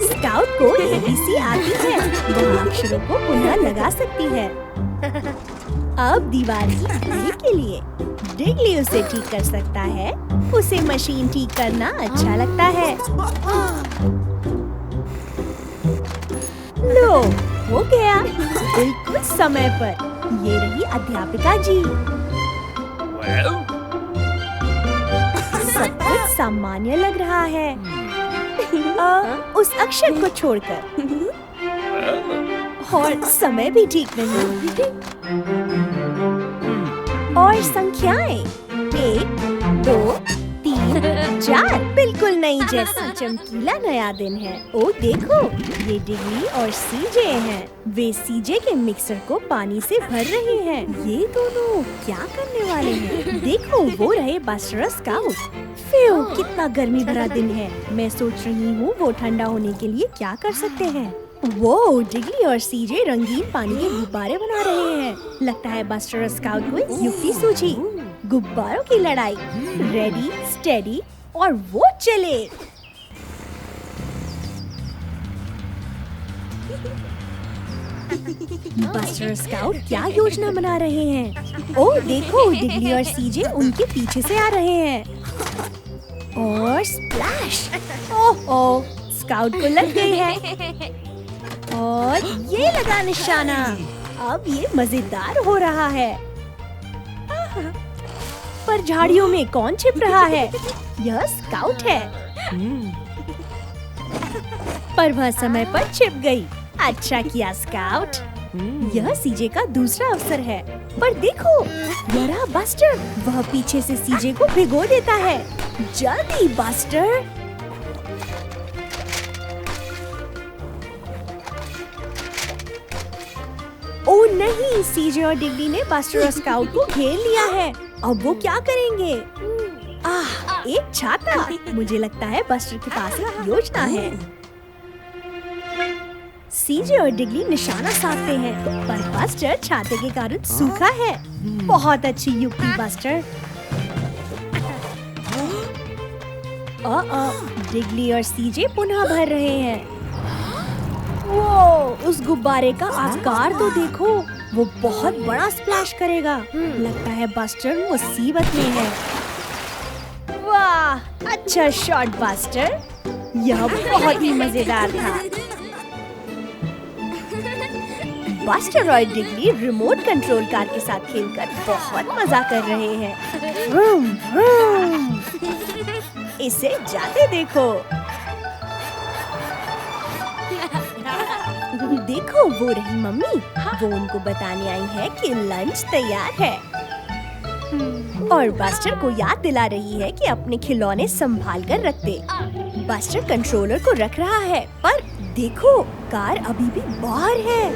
स्काउट को ABC आती है, वह अक्षरों को पुनः लगा सकती है। अब दीवार की घड़ी के लिए डिगली उसे ठीक कर सकता है। उसे मशीन ठीक करना अच्छा लगता है। लो, हो गया, बिल्कुल समय पर। ये रही अध्यापिका जी। सब कुछ सामान्य लग रहा है, उस अक्षर को छोड़कर। और समय भी ठीक नहीं। और संख्याएं 1, 2, 3, 4 बिल्कुल नई जैसा चमकीला नया दिन है। ओ देखो, ये डिगली और सीजे हैं। वे सीजे के मिक्सर को पानी से भर रहे हैं। ये दोनों क्या करने वाले हैं? देखो, वो रहे बस्टर स्काउट। फ्यू, कितना गर्मी भरा दिन है। मैं सोच रही हूँ वो ठंडा होने के लिए क्या कर सकते हैं। वो डिगली और सीजे रंगीन पानी के गुब्बारे बना रहे हैं। लगता है बस्टर स्काउट को एक युक्ति सूझी। गुब्बारों की लड़ाई। रेडी, स्टेडी और वो चले। बस्टर स्काउट क्या योजना बना रहे हैं? ओह देखो, डिगली और सीजे उनके पीछे से आ रहे हैं। और स्प्लैश! ओह, स्काउट को लग गई है। और ये लगा निशाना। अब ये मजेदार हो रहा है। पर झाड़ियों में कौन छिप रहा है? यह स्काउट है। पर वह समय पर छिप गई। अच्छा किया स्काउट। यह सीजे का दूसरा अवसर है। पर देखो, यह रहा बस्टर। वह पीछे से सीजे को भिगो देता है। जल्दी बस्टर। ओह नहीं, सीजे और डिगली ने बस्टर और स्काउट को घेर लिया है। अब वो क्या करेंगे? एक छाता। मुझे लगता है बस्टर के पास एक योजना है। सीजे और डिगली निशाना साधते हैं, पर बस्टर छाते के कारण सूखा है। बहुत अच्छी युक्ति बस्टर। डिगली और सीजे पुनः भर रहे हैं। वो उस गुब्बारे का आकार तो देखो, वो बहुत बड़ा स्प्लैश करेगा। लगता है बस्टर मुसीबत में है। वाह, अच्छा शॉट बस्टर, यह बहुत ही मजेदार था। बस्टर और डिगली रिमोट कंट्रोल कार के साथ खेलकर बहुत मजा कर रहे हैं। Vroom, vroom. इसे जाते देखो। देखो, वो रही मम्मी। वो उनको बताने आई है कि लंच तैयार है और बस्टर को याद दिला रही है कि अपने खिलौने संभाल कर रख दे। बस्टर कंट्रोलर को रख रहा है, पर देखो, कार अभी भी बाहर है।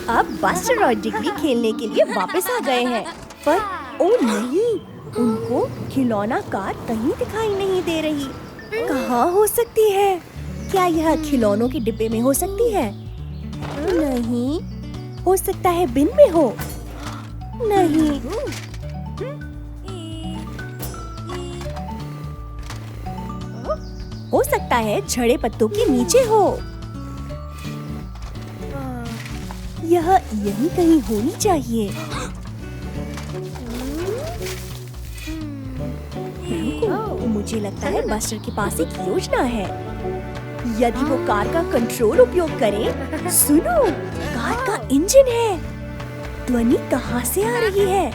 अब बस्टर और डिगली खेलने के लिए वापस आ गए हैं, पर ओ नहीं, उनको खिलौना कार कहीं दिखाई नहीं दे रही। कहाँ हो सकती है? क्या यह खिलौनों के डिब्बे में हो सकती है? नहीं, हो सकता है बिन में हो। नहीं, हो सकता है झड़े पत्तों के नीचे हो। यह यहीं कहीं होनी चाहिए। रुको, मुझे लगता है बस्टर के पास एक योजना है। यदि वो कार का कंट्रोल उपयोग करे। सुनो, कार का इंजन है। ध्वनि कहाँ से आ रही है?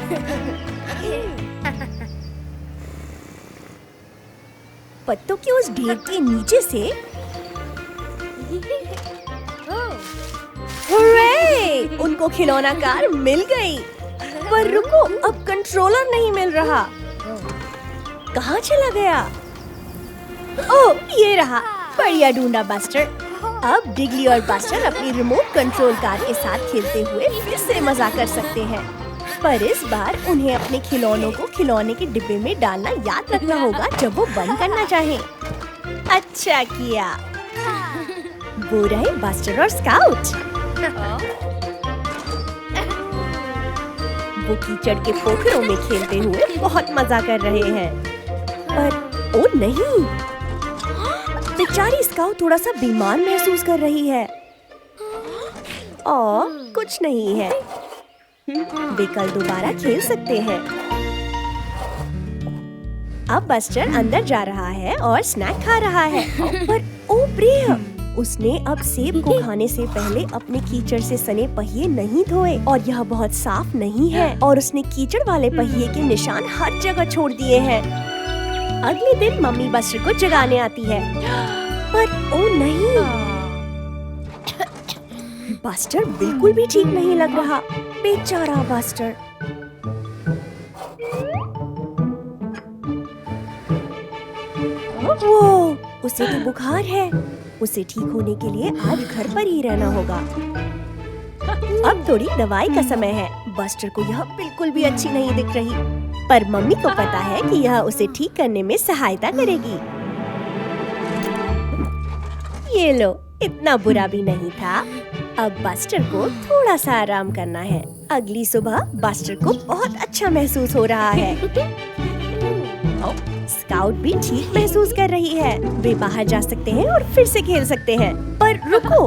पत्तों के उस ढेर के नीचे से। हुर्रे! उनको खिलौना कार मिल गई। पर रुको, अब कंट्रोलर नहीं मिल रहा। कहाँ चला गया? ओह, ये रहा। बढ़िया ढूंढा बस्टर। अब डिगली और बस्टर अपनी रिमोट कंट्रोल कार के साथ खेलते हुए फिर से मजा कर सकते हैं। पर इस बार उन्हें अपने खिलौनों को खिलौने के डिब्बे में डालना याद रखना होगा जब वो बंद करना चाहें। अच्छा किया। वो रहे बस्टर और स्काउट। वो कीचड़ के पोखरों में खेलते हुए बहुत मजा कर रहे हैं। पर ओ नहीं, बेचारी स्काउट थोड़ा सा बीमार महसूस कर रही है। और कुछ नहीं है, वे कल दोबारा खेल सकते हैं। अब बस्टर अंदर जा रहा है और स्नैक खा रहा है। पर ओ प्रिय, उसने अब सेब को खाने से पहले अपने कीचड़ से सने पहिए नहीं धोए और यह बहुत साफ नहीं है और उसने कीचड़ वाले पहिए के निशान हर जगह छोड़ दिए हैं। अगले दिन मम्मी बस्टर को जगाने आती है, पर ओ नहीं, बस्टर बिल्कुल भी ठीक नहीं लग रहा। बेचारा बस्टर। वो, उसे तो बुखार है। उसे ठीक होने के लिए आज घर पर ही रहना होगा। अब थोड़ी दवाई का समय है। बस्टर को यह बिल्कुल भी अच्छी नहीं दिख रही, पर मम्मी को पता है कि यह उसे ठीक करने में सहायता करेगी। ये लो, इतना बुरा भी नहीं था। अब बस्टर को थोड़ा सा आराम करना है। अगली सुबह बस्टर को बहुत अच्छा महसूस हो रहा है। स्काउट भी ठीक महसूस कर रही है। वे बाहर जा सकते हैं और फिर से खेल सकते हैं। पर रुको,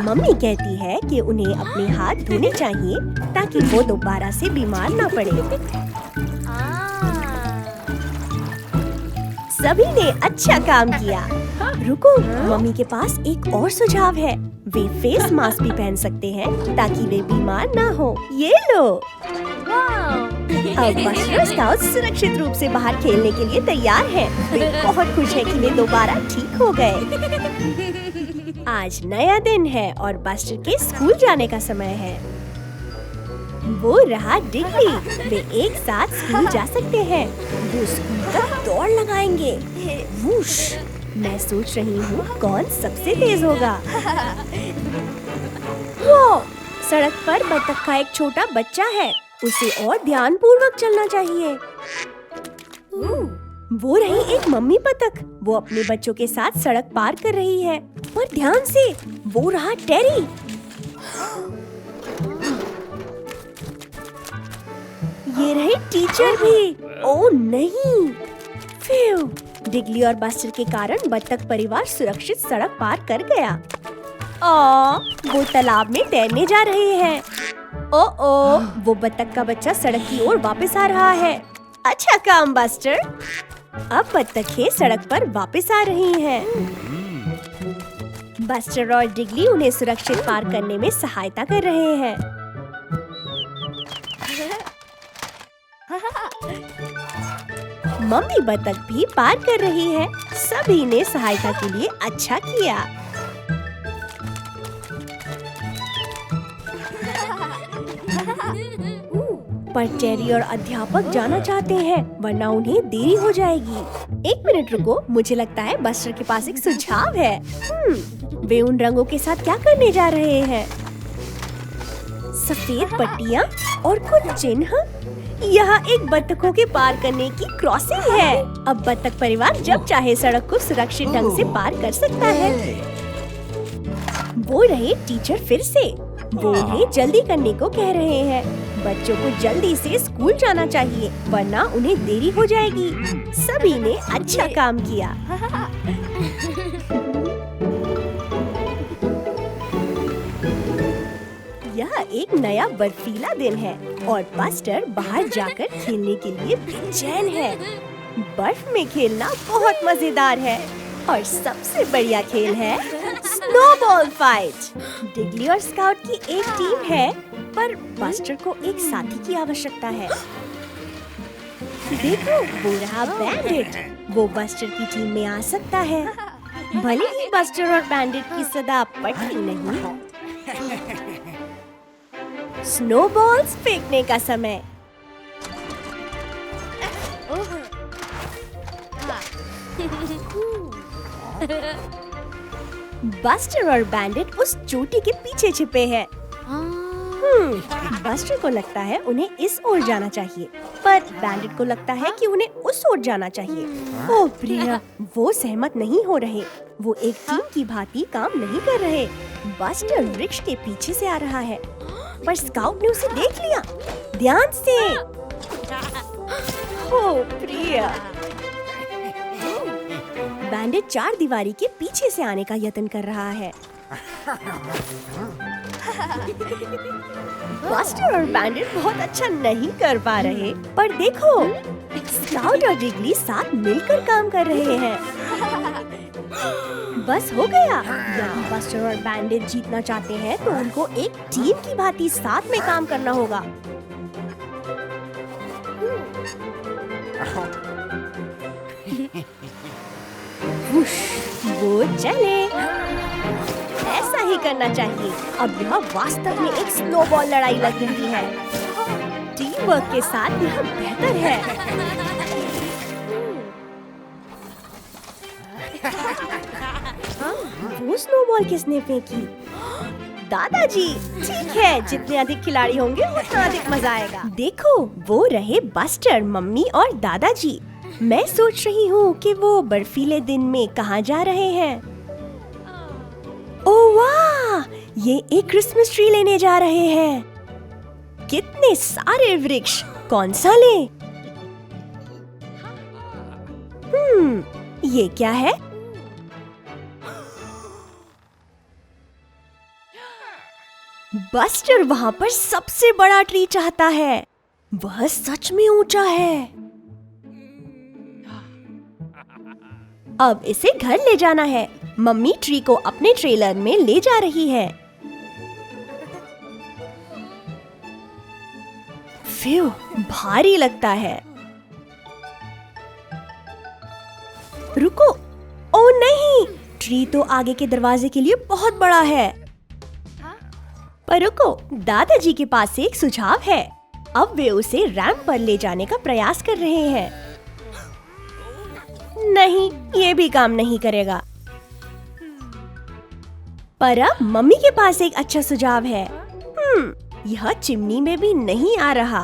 मम्मी कहती है कि उन्हें अपने हाथ धोने चाहिए ताकि वो दोबारा से बीमार ना पड़े। सभी ने अच्छा काम किया। रुको, मम्मी के पास एक और सुझाव है। वे फेस मास्क भी पहन सकते हैं ताकि वे बीमार ना हो। ये लो। अब बस्टर स्काउट सुरक्षित रूप से बाहर खेलने के लिए तैयार है। वे बहुत खुश है कि वे दोबारा ठीक हो गए। आज नया दिन है और बस्टर के स्कूल जाने का समय है। वो रहा डिगली। वे एक साथ स्कूल जा सकते हैं। वो स्कूल तक दौड़ लगाएंगे। वूश! मैं सोच रही हूँ कौन सबसे तेज होगा। वो सड़क पर बतख का एक छोटा बच्चा है। उसे और ध्यानपूर्वक चलना चाहिए। वो रही एक मम्मी बतख। वो अपने बच्चों के साथ सड़क पार कर रही है। पर ध्यान से, वो रहा टेरी। ये रहे टीचर भी। ओ नहीं, फिर डिगली और बस्टर के कारण बत्तख परिवार सुरक्षित सड़क पार कर गया। वो तालाब में तैरने जा रहे हैं। ओ, वो बत्तख का बच्चा सड़क की ओर वापस आ रहा है। अच्छा काम बस्टर। अब बत्तखें सड़क पर वापस आ रही हैं। बस्टर और डिगली उन्हें सुरक्षित पार करने में सहायता कर रहे हैं। मम्मी बत्तख भी पार कर रही है। सभी ने सहायता के लिए अच्छा किया। पर टेरी और अध्यापक जाना चाहते हैं, वरना उन्हें देरी हो जाएगी। 1 मिनट रुको, मुझे लगता है बस्टर के पास एक सुझाव है। वे उन रंगों के साथ क्या करने जा रहे हैं? सफेद पट्टियाँ और कुछ चिन्ह। यहाँ एक बत्तखों के पार करने की क्रॉसिंग है। अब बत्तख परिवार जब चाहे सड़क को सुरक्षित ढंग से पार कर सकता है। वो रहे टीचर फिर से। वो उन्हें जल्दी करने को कह रहे हैं। बच्चों को जल्दी से स्कूल जाना चाहिए, वरना उन्हें देरी हो जाएगी। सभी ने अच्छा काम किया। यह एक नया बर्फीला दिन है और बस्टर बाहर जाकर खेलने के लिए बेचैन है। बर्फ में खेलना बहुत मजेदार है और सबसे बढ़िया खेल है स्नोबॉल फाइट। डिगली और स्काउट की एक टीम है, पर बस्टर को एक साथी की आवश्यकता है। देखो, वो रहा बैंडिट। वो बस्टर की टीम में आ सकता है। भले ही बस्टर और बैंडिट की सदा पटती नहीं। स्नोबॉल्स फेंकने का समय। बस्टर और बैंडिट उस चोटी के पीछे छिपे हैं। बस्टर को लगता है उन्हें इस ओर जाना चाहिए, पर बैंडिट को लगता है कि उन्हें उस ओर जाना चाहिए। ओह प्रिया, वो सहमत नहीं हो रहे। वो एक टीम की भांति काम नहीं कर रहे। बस्टर वृक्ष के पीछे से आ रहा है, पर स्काउट ने उसे देख लिया। ध्यान से। ओह प्रिया। बैंडिट 4 दीवारी के पीछे से आने का यत्न कर रहा है। बस्टर और बैंडिट बहुत अच्छा नहीं कर पा रहे, पर देखो, स्काउट और डिगली साथ मिलकर काम कर रहे हैं। बस हो गया। यदि बस्टर और बैंडिट जीतना चाहते हैं, तो उनको एक टीम की भांति साथ में काम करना होगा। वो चले। ऐसा ही करना चाहिए। अब यह वास्तव में एक स्नोबॉल लड़ाई लग रही है। टीम वर्क के साथ यह बेहतर है। वो स्नोबॉल किसने फेंकी? दादाजी। ठीक है, जितने अधिक खिलाड़ी होंगे उतना अधिक मजा आएगा। देखो, वो रहे बस्टर, मम्मी और दादाजी। मैं सोच रही हूँ कि वो बर्फीले दिन में कहाँ जा रहे हैं। ओह वाह, ये एक क्रिसमस ट्री लेने जा रहे हैं। कितने सारे वृक्ष, कौन सा लें? ये क्या है? बस्टर वहाँ पर सबसे बड़ा ट्री चाहता है। वह सच में ऊंचा है। अब इसे घर ले जाना है। मम्मी ट्री को अपने ट्रेलर में ले जा रही है। फ्यू, भारी लगता है। रुको। ओ नहीं, ट्री तो आगे के दरवाजे के लिए बहुत बड़ा है। पर रुको, दादाजी के पास एक सुझाव है। अब वे उसे रैंप पर ले जाने का प्रयास कर रहे हैं। नहीं, ये भी काम नहीं करेगा। पर अब मम्मी के पास एक अच्छा सुझाव है। यह चिमनी में भी नहीं आ रहा।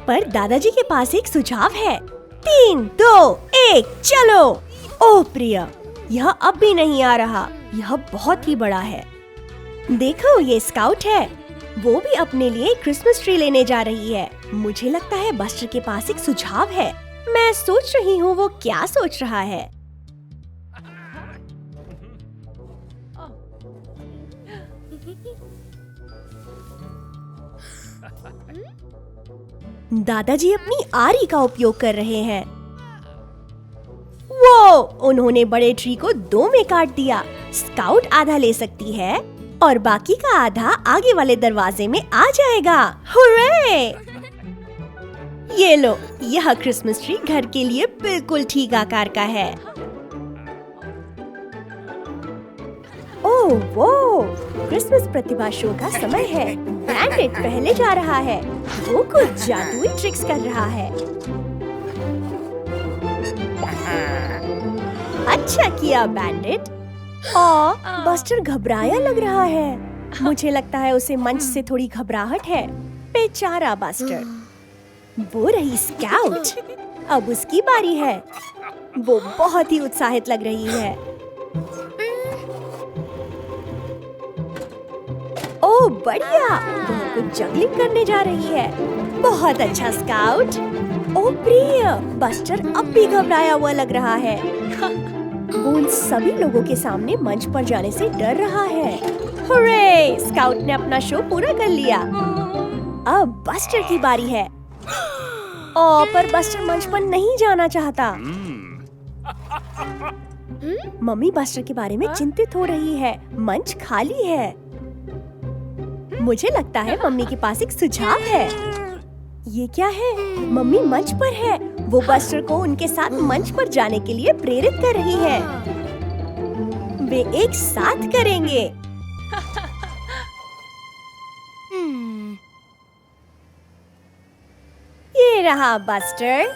पर दादाजी के पास एक सुझाव है। 3, 2, 1, चलो। ओह प्रिया, यह अब भी नहीं आ रहा। यह बहुत ही बड़ा है। देखो, ये स्काउट है। वो भी अपने लिए क्रिसमस ट्री लेने जा रही है। मुझे लगता है बस्टर के पास एक सुझाव है। मैं सोच रही हूँ वो क्या सोच रहा है। दादाजी अपनी आरी का उपयोग कर रहे हैं। वो उन्होंने बड़े ट्री को 2 में काट दिया। स्काउट आधा ले सकती है और बाकी का आधा आगे वाले दरवाजे में आ जाएगा। हुर्रे! ये लो, यह क्रिसमस ट्री घर के लिए बिल्कुल ठीक आकार का है। ओह वो क्रिसमस प्रतिभा शो का समय है। बैंडिट पहले जा रहा है। वो कुछ जादुई ट्रिक्स कर रहा है। अच्छा किया बैंडिट। बस्टर घबराया लग रहा है। मुझे लगता है उसे मंच से थोड़ी घबराहट है। बेचारा बस्टर। वो रही स्काउट। अब उसकी बारी है। वो बहुत ही उत्साहित लग रही है। ओह बढ़िया, वो कुछ जगलिंग करने जा रही है। बहुत अच्छा स्काउट। ओह प्रिय, बस्टर अब भी घबराया हुआ लग रहा है। वो उन सभी लोगों के सामने मंच पर जाने से डर रहा है। हुर्रे! स्काउट ने अपना शो पूरा कर लिया। अब बस्टर की बारी है। पर बस्टर मंच पर नहीं जाना चाहता। मम्मी बस्टर के बारे में चिंतित हो रही है। मंच खाली है। मुझे लगता है मम्मी के पास एक सुझाव है। ये क्या है? मम्मी मंच पर है। वो बस्टर को उनके साथ मंच पर जाने के लिए प्रेरित कर रही है। वे एक साथ करेंगे। ये रहा बस्टर।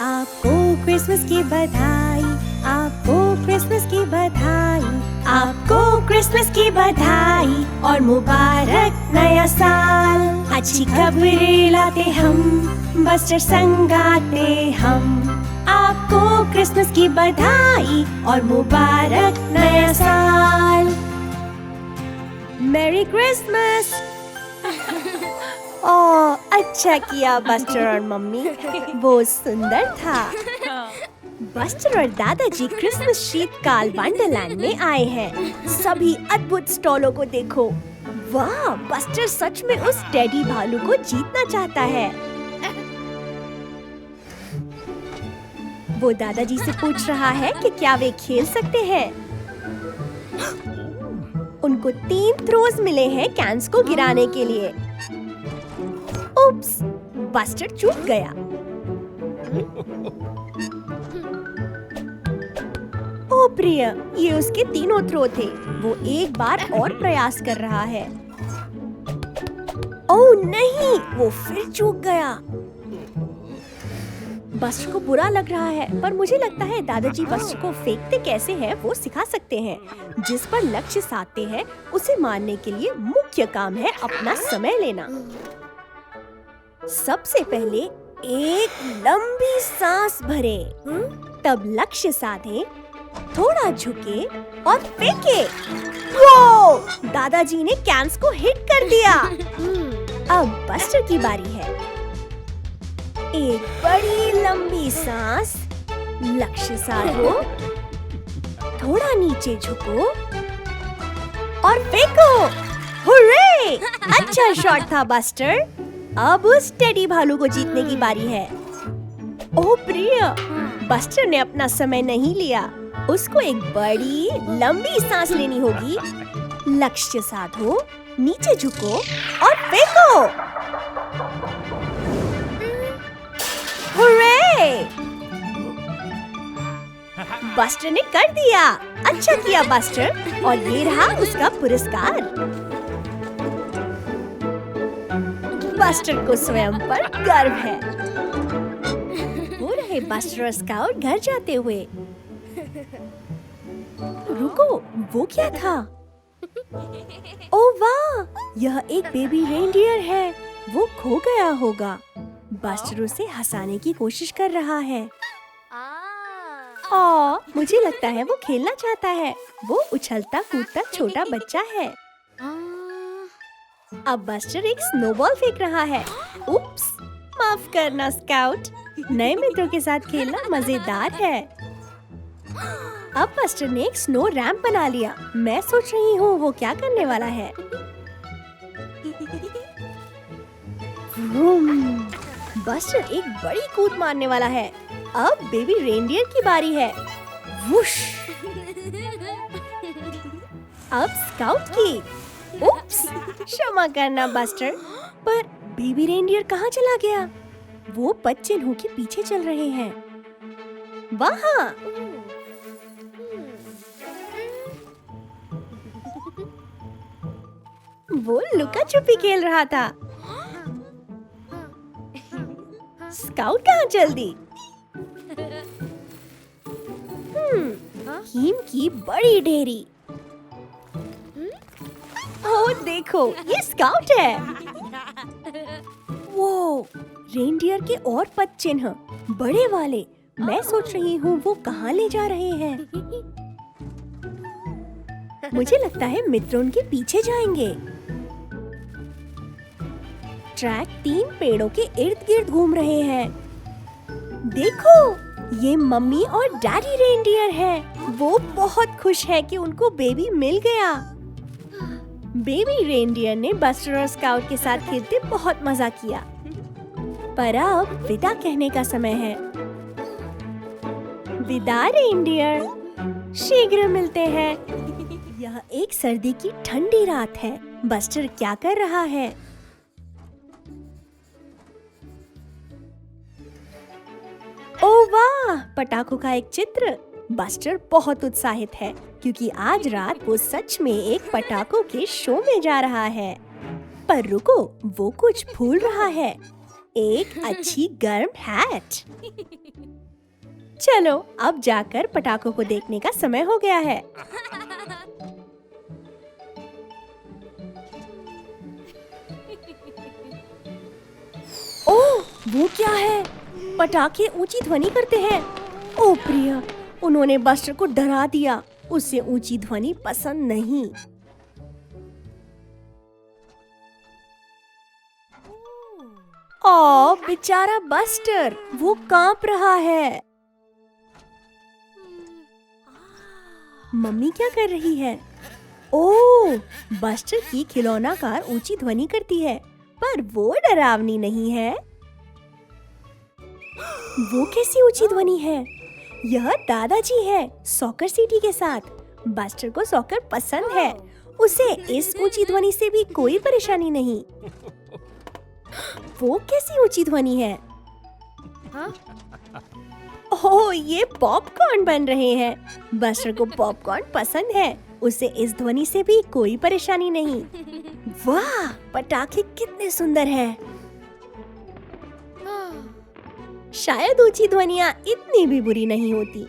आपको क्रिसमस की बधाई, आपको क्रिसमस की बधाई, आपको क्रिसमस की बधाई और मुबारक नया साल। अच्छी खबरें लाते हम, बस्टर संग गाते हम। आपको क्रिसमस की बधाई और मुबारक नया साल। Merry Christmas. ओह अच्छा किया बस्टर और मम्मी। वो सुंदर था। बस्टर और दादाजी क्रिसमस शीतकाल वंडरलैंड में आए हैं। सभी अद्भुत स्टॉलों को देखो। वाह, बस्टर सच में उस टेडी भालू को जीतना चाहता है। वो दादाजी से पूछ रहा है कि क्या वे खेल सकते हैं। उनको 3 थ्रोज मिले हैं कैंस को गिराने के लिए। उप्स, बस्टर चूक गया। ओ प्रिय, ये उसके 3 थ्रो थे। वो एक बार और प्रयास कर रहा है। ओह नहीं, वो फिर चूक गया। बस्टर को बुरा लग रहा है, पर मुझे लगता है दादाजी बस्टर को फेंकते कैसे हैं वो सिखा सकते हैं। जिस पर लक्ष्य साधते हैं उसे मारने के लिए मुख्य काम है अपना समय लेना। सबसे पहले एक लंबी सांस भरे, तब लक्ष्य साधे, थोड़ा झुके और फेंके। वो दादाजी ने कैंस को हिट कर दिया। अब बस्टर की बारी है। एक बड़ी लंबी सांस, लक्ष्य साधो, थोड़ा नीचे झुको और फेंको। हुर्रे! अच्छा शॉट था बस्टर। अब उस टेडी भालू को जीतने की बारी है। ओह प्रिय, बस्टर ने अपना समय नहीं लिया। उसको एक बड़ी लंबी सांस लेनी होगी। लक्ष्य साधो, नीचे झुको और फेंको। हुर्रे! बस्टर ने कर दिया। अच्छा किया बस्टर, और ये रहा उसका पुरस्कार। बस्टर को स्वयं पर गर्व है। हो रहे बस्टर और स्काउट घर जाते हुए। रुको, वो क्या था? ओह वाह, यह एक बेबी रेनडियर है। वो खो गया होगा। बस्टर उसे हंसाने की कोशिश कर रहा है। मुझे लगता है वो खेलना चाहता है। वो उछलता कूदता छोटा बच्चा है। अब बस्टर एक स्नोबॉल फेंक रहा है। उप्स, माफ करना स्काउट। नए मित्रों के साथ खेलना मजेदार है। अब बस्टर ने एक स्नो रैंप बना लिया। मैं सोच रही हूँ वो क्या करने वाला है। व्रूम। बस्टर एक बड़ी कूद मारने वाला है। अब बेबी रेनडियर की बारी है। वुश। अब स्काउट की। उप्स, क्षमा करना बस्टर, पर बेबी रेनडियर कहाँ चला गया? वो पदचिन्हों के पीछे चल रहे हैं। वहाँ। वो लुका छुपी खेल रहा था। स्काउट कहाँ चल दी? हीम की बड़ी ढेरी। ओह देखो, ये स्काउट है। वो रेनडियर के और पदचिन्ह, बड़े वाले। मैं सोच रही हूँ वो कहाँ ले जा रहे हैं। मुझे लगता है मित्र उनके पीछे जाएंगे। ट्रैक 3 पेड़ों के इर्द गिर्द घूम रहे हैं। देखो, ये मम्मी और डैडी रेनडियर हैं। वो बहुत खुश है कि उनको बेबी मिल गया। बेबी रेनडियर ने बस्टर और स्काउट के साथ खेलते बहुत मजा किया। पर अब विदा कहने का समय है। विदा रेनडियर, शीघ्र मिलते हैं। यह एक सर्दी की ठंडी रात है। बस्टर क्या कर रहा है? ओह वाह, पटाखों का एक चित्र। बस्टर बहुत उत्साहित है क्योंकि आज रात वो सच में एक पटाखों के शो में जा रहा है। पर रुको, वो कुछ भूल रहा है। एक अच्छी गर्म हैट। चलो अब जाकर पटाखों को देखने का समय हो गया है। ओह, वो क्या है? पटाखे ऊंची ध्वनि करते हैं। ओह प्रिया, उन्होंने बस्टर को डरा दिया। उसे ऊंची ध्वनि पसंद नहीं। ओह बेचारा बस्टर, वो कांप रहा है। मम्मी क्या कर रही है? ओह, बस्टर की खिलौना कार ऊंची ध्वनि करती है, पर वो डरावनी नहीं है। वो कैसी ऊंची ध्वनि है? यह दादाजी है सॉकर सीटी के साथ। बस्टर को सॉकर पसंद है। उसे इस ऊंची ध्वनि से भी कोई परेशानी नहीं। वो कैसी ऊंची ध्वनि है? ओह, ये पॉपकॉर्न बन रहे हैं। बस्टर को पॉपकॉर्न पसंद है। उसे इस ध्वनि से भी कोई परेशानी नहीं। वाह, पटाखे कितने सुंदर हैं। शायद ऊंची ध्वनियाँ इतनी भी बुरी नहीं होती।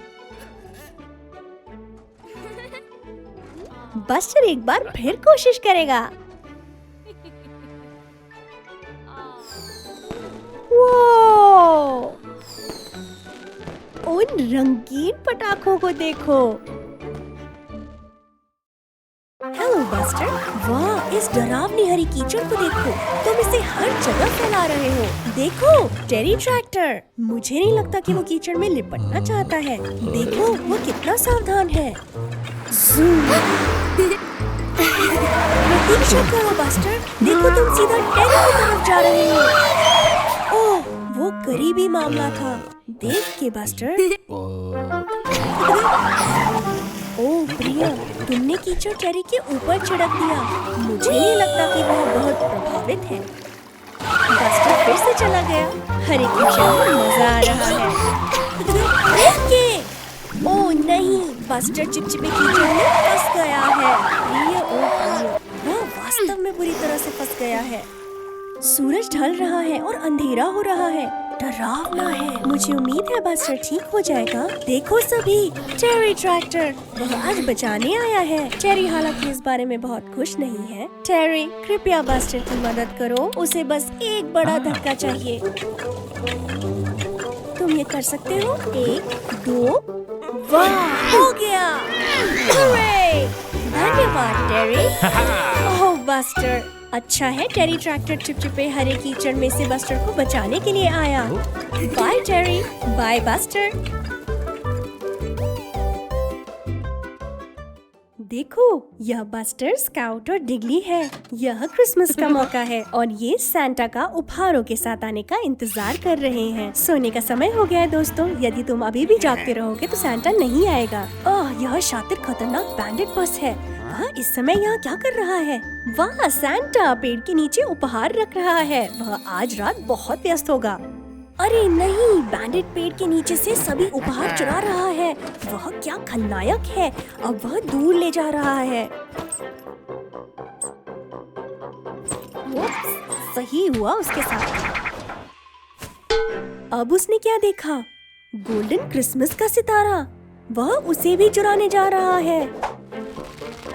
बस्टर एक बार फिर कोशिश करेगा। वो उन रंगीन पटाखों को देखो। हेलो बस्टर, वाह, इस डरावनी हरी कीचड़ को देखो। तुम इसे हर जगह फैला रहे हो। देखो, टेरी ट्रैक्टर। मुझे नहीं लगता कि वो कीचड़ में लिपटना चाहता है। देखो, वो कितना सावधान है। प्रतीक्षा करो बस्टर। देखो, तुम सीधा टेरी की तरफ जा रहे हो। ओह, वो करीबी मामला था। देख के बस्टर। ओह प्रिया, तुमने कीचड़ टेरी के ऊपर छिड़क दिया। मुझे नहीं लगता कि वो बहुत प्रभावित है। बस्टर फिर से चला गया। हरे कीचड़ में मजा आ रहा है। ओह नहीं, बस्टर चिपचिपे कीचड़ में फंस गया है। प्रिया, ओह प्रिया, वो वास्तव में बुरी तरह से फंस गया है। सूरज ढल रहा है और अंधेरा हो रहा है। डरावना है। मुझे उम्मीद है बस्टर ठीक हो जाएगा। देखो सभी, टेरी ट्रैक्टर, वह आज बचाने आया है। टेरी हालांकि इस बारे में बहुत खुश नहीं है। टेरी, कृपया बस्टर की मदद करो। उसे बस एक बड़ा धक्का चाहिए। तुम ये कर सकते हो। 1, 2, वाह, हो गया। हुर्रे! धन्यवाद टेरी। ओह बस्टर, अच्छा है टेरी ट्रैक्टर चिपचिपे हरे कीचड़ में से बस्टर को बचाने के लिए आया। बाय टेरी, बाय बस्टर। देखो, यह बस्टर, स्काउट और डिगली है। यह क्रिसमस का मौका है और ये सैंटा का उपहारों के साथ आने का इंतजार कर रहे हैं। सोने का समय हो गया है दोस्तों। यदि तुम अभी भी जागते रहोगे तो सैंटा नहीं आएगा। ओह, यह शातिर खतरनाक बैंडेड बस है। वह इस समय यहाँ क्या कर रहा है? वाह, सैंटा पेड़ के नीचे उपहार रख रहा है। वह आज रात बहुत व्यस्त होगा। अरे नहीं, बैंडेड पेड़ के नीचे से सभी उपहार चुरा रहा है। वह क्या खलनायक है। अब वह दूर ले जा रहा है। उप्स, सही हुआ उसके साथ। अब उसने क्या देखा? गोल्डन क्रिसमस का सितारा। वह उसे भी चुराने जा रहा है।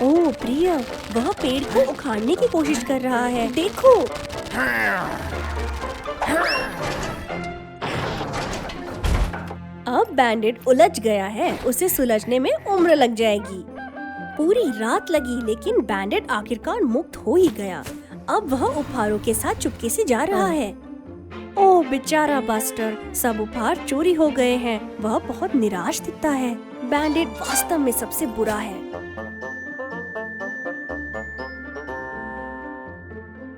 ओह प्रिया, वह पेड़ को उखाड़ने की कोशिश कर रहा है। देखो, अब बैंडेड उलझ गया है। उसे सुलझने में उम्र लग जाएगी। पूरी रात लगी, लेकिन बैंडेड आखिरकार मुक्त हो ही गया। अब वह उपहारों के साथ चुपके से जा रहा है। ओह बेचारा बस्टर, सब उपहार चोरी हो गए हैं। वह बहुत निराश दिखता है। बैंडेड वास्तव में सबसे बुरा है।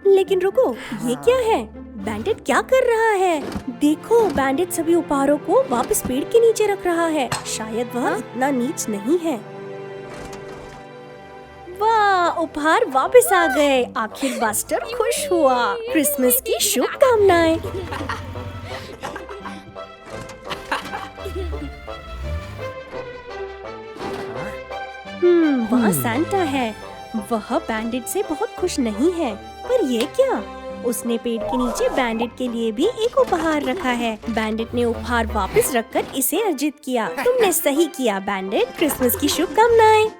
लेकिन रुको, ये क्या है? बैंडेड क्या कर रहा है? देखो, बैंडेड सभी उपहारों को वापस पेड़ के नीचे रख रहा है। शायद वह इतना नीच नहीं है। वाह, उपहार वापस आ गए। आखिर बस्टर खुश हुआ। क्रिसमस की शुभकामनाएं। वहाँ सैंटा है। वह बैंडेड से बहुत खुश नहीं है। पर ये क्या? उसने पेड़ के नीचे बैंडेड के लिए भी एक उपहार रखा है। बैंडेड ने उपहार वापस रखकर इसे अर्जित किया। तुमने सही किया बैंडेड। क्रिसमस की शुभकामनाएं।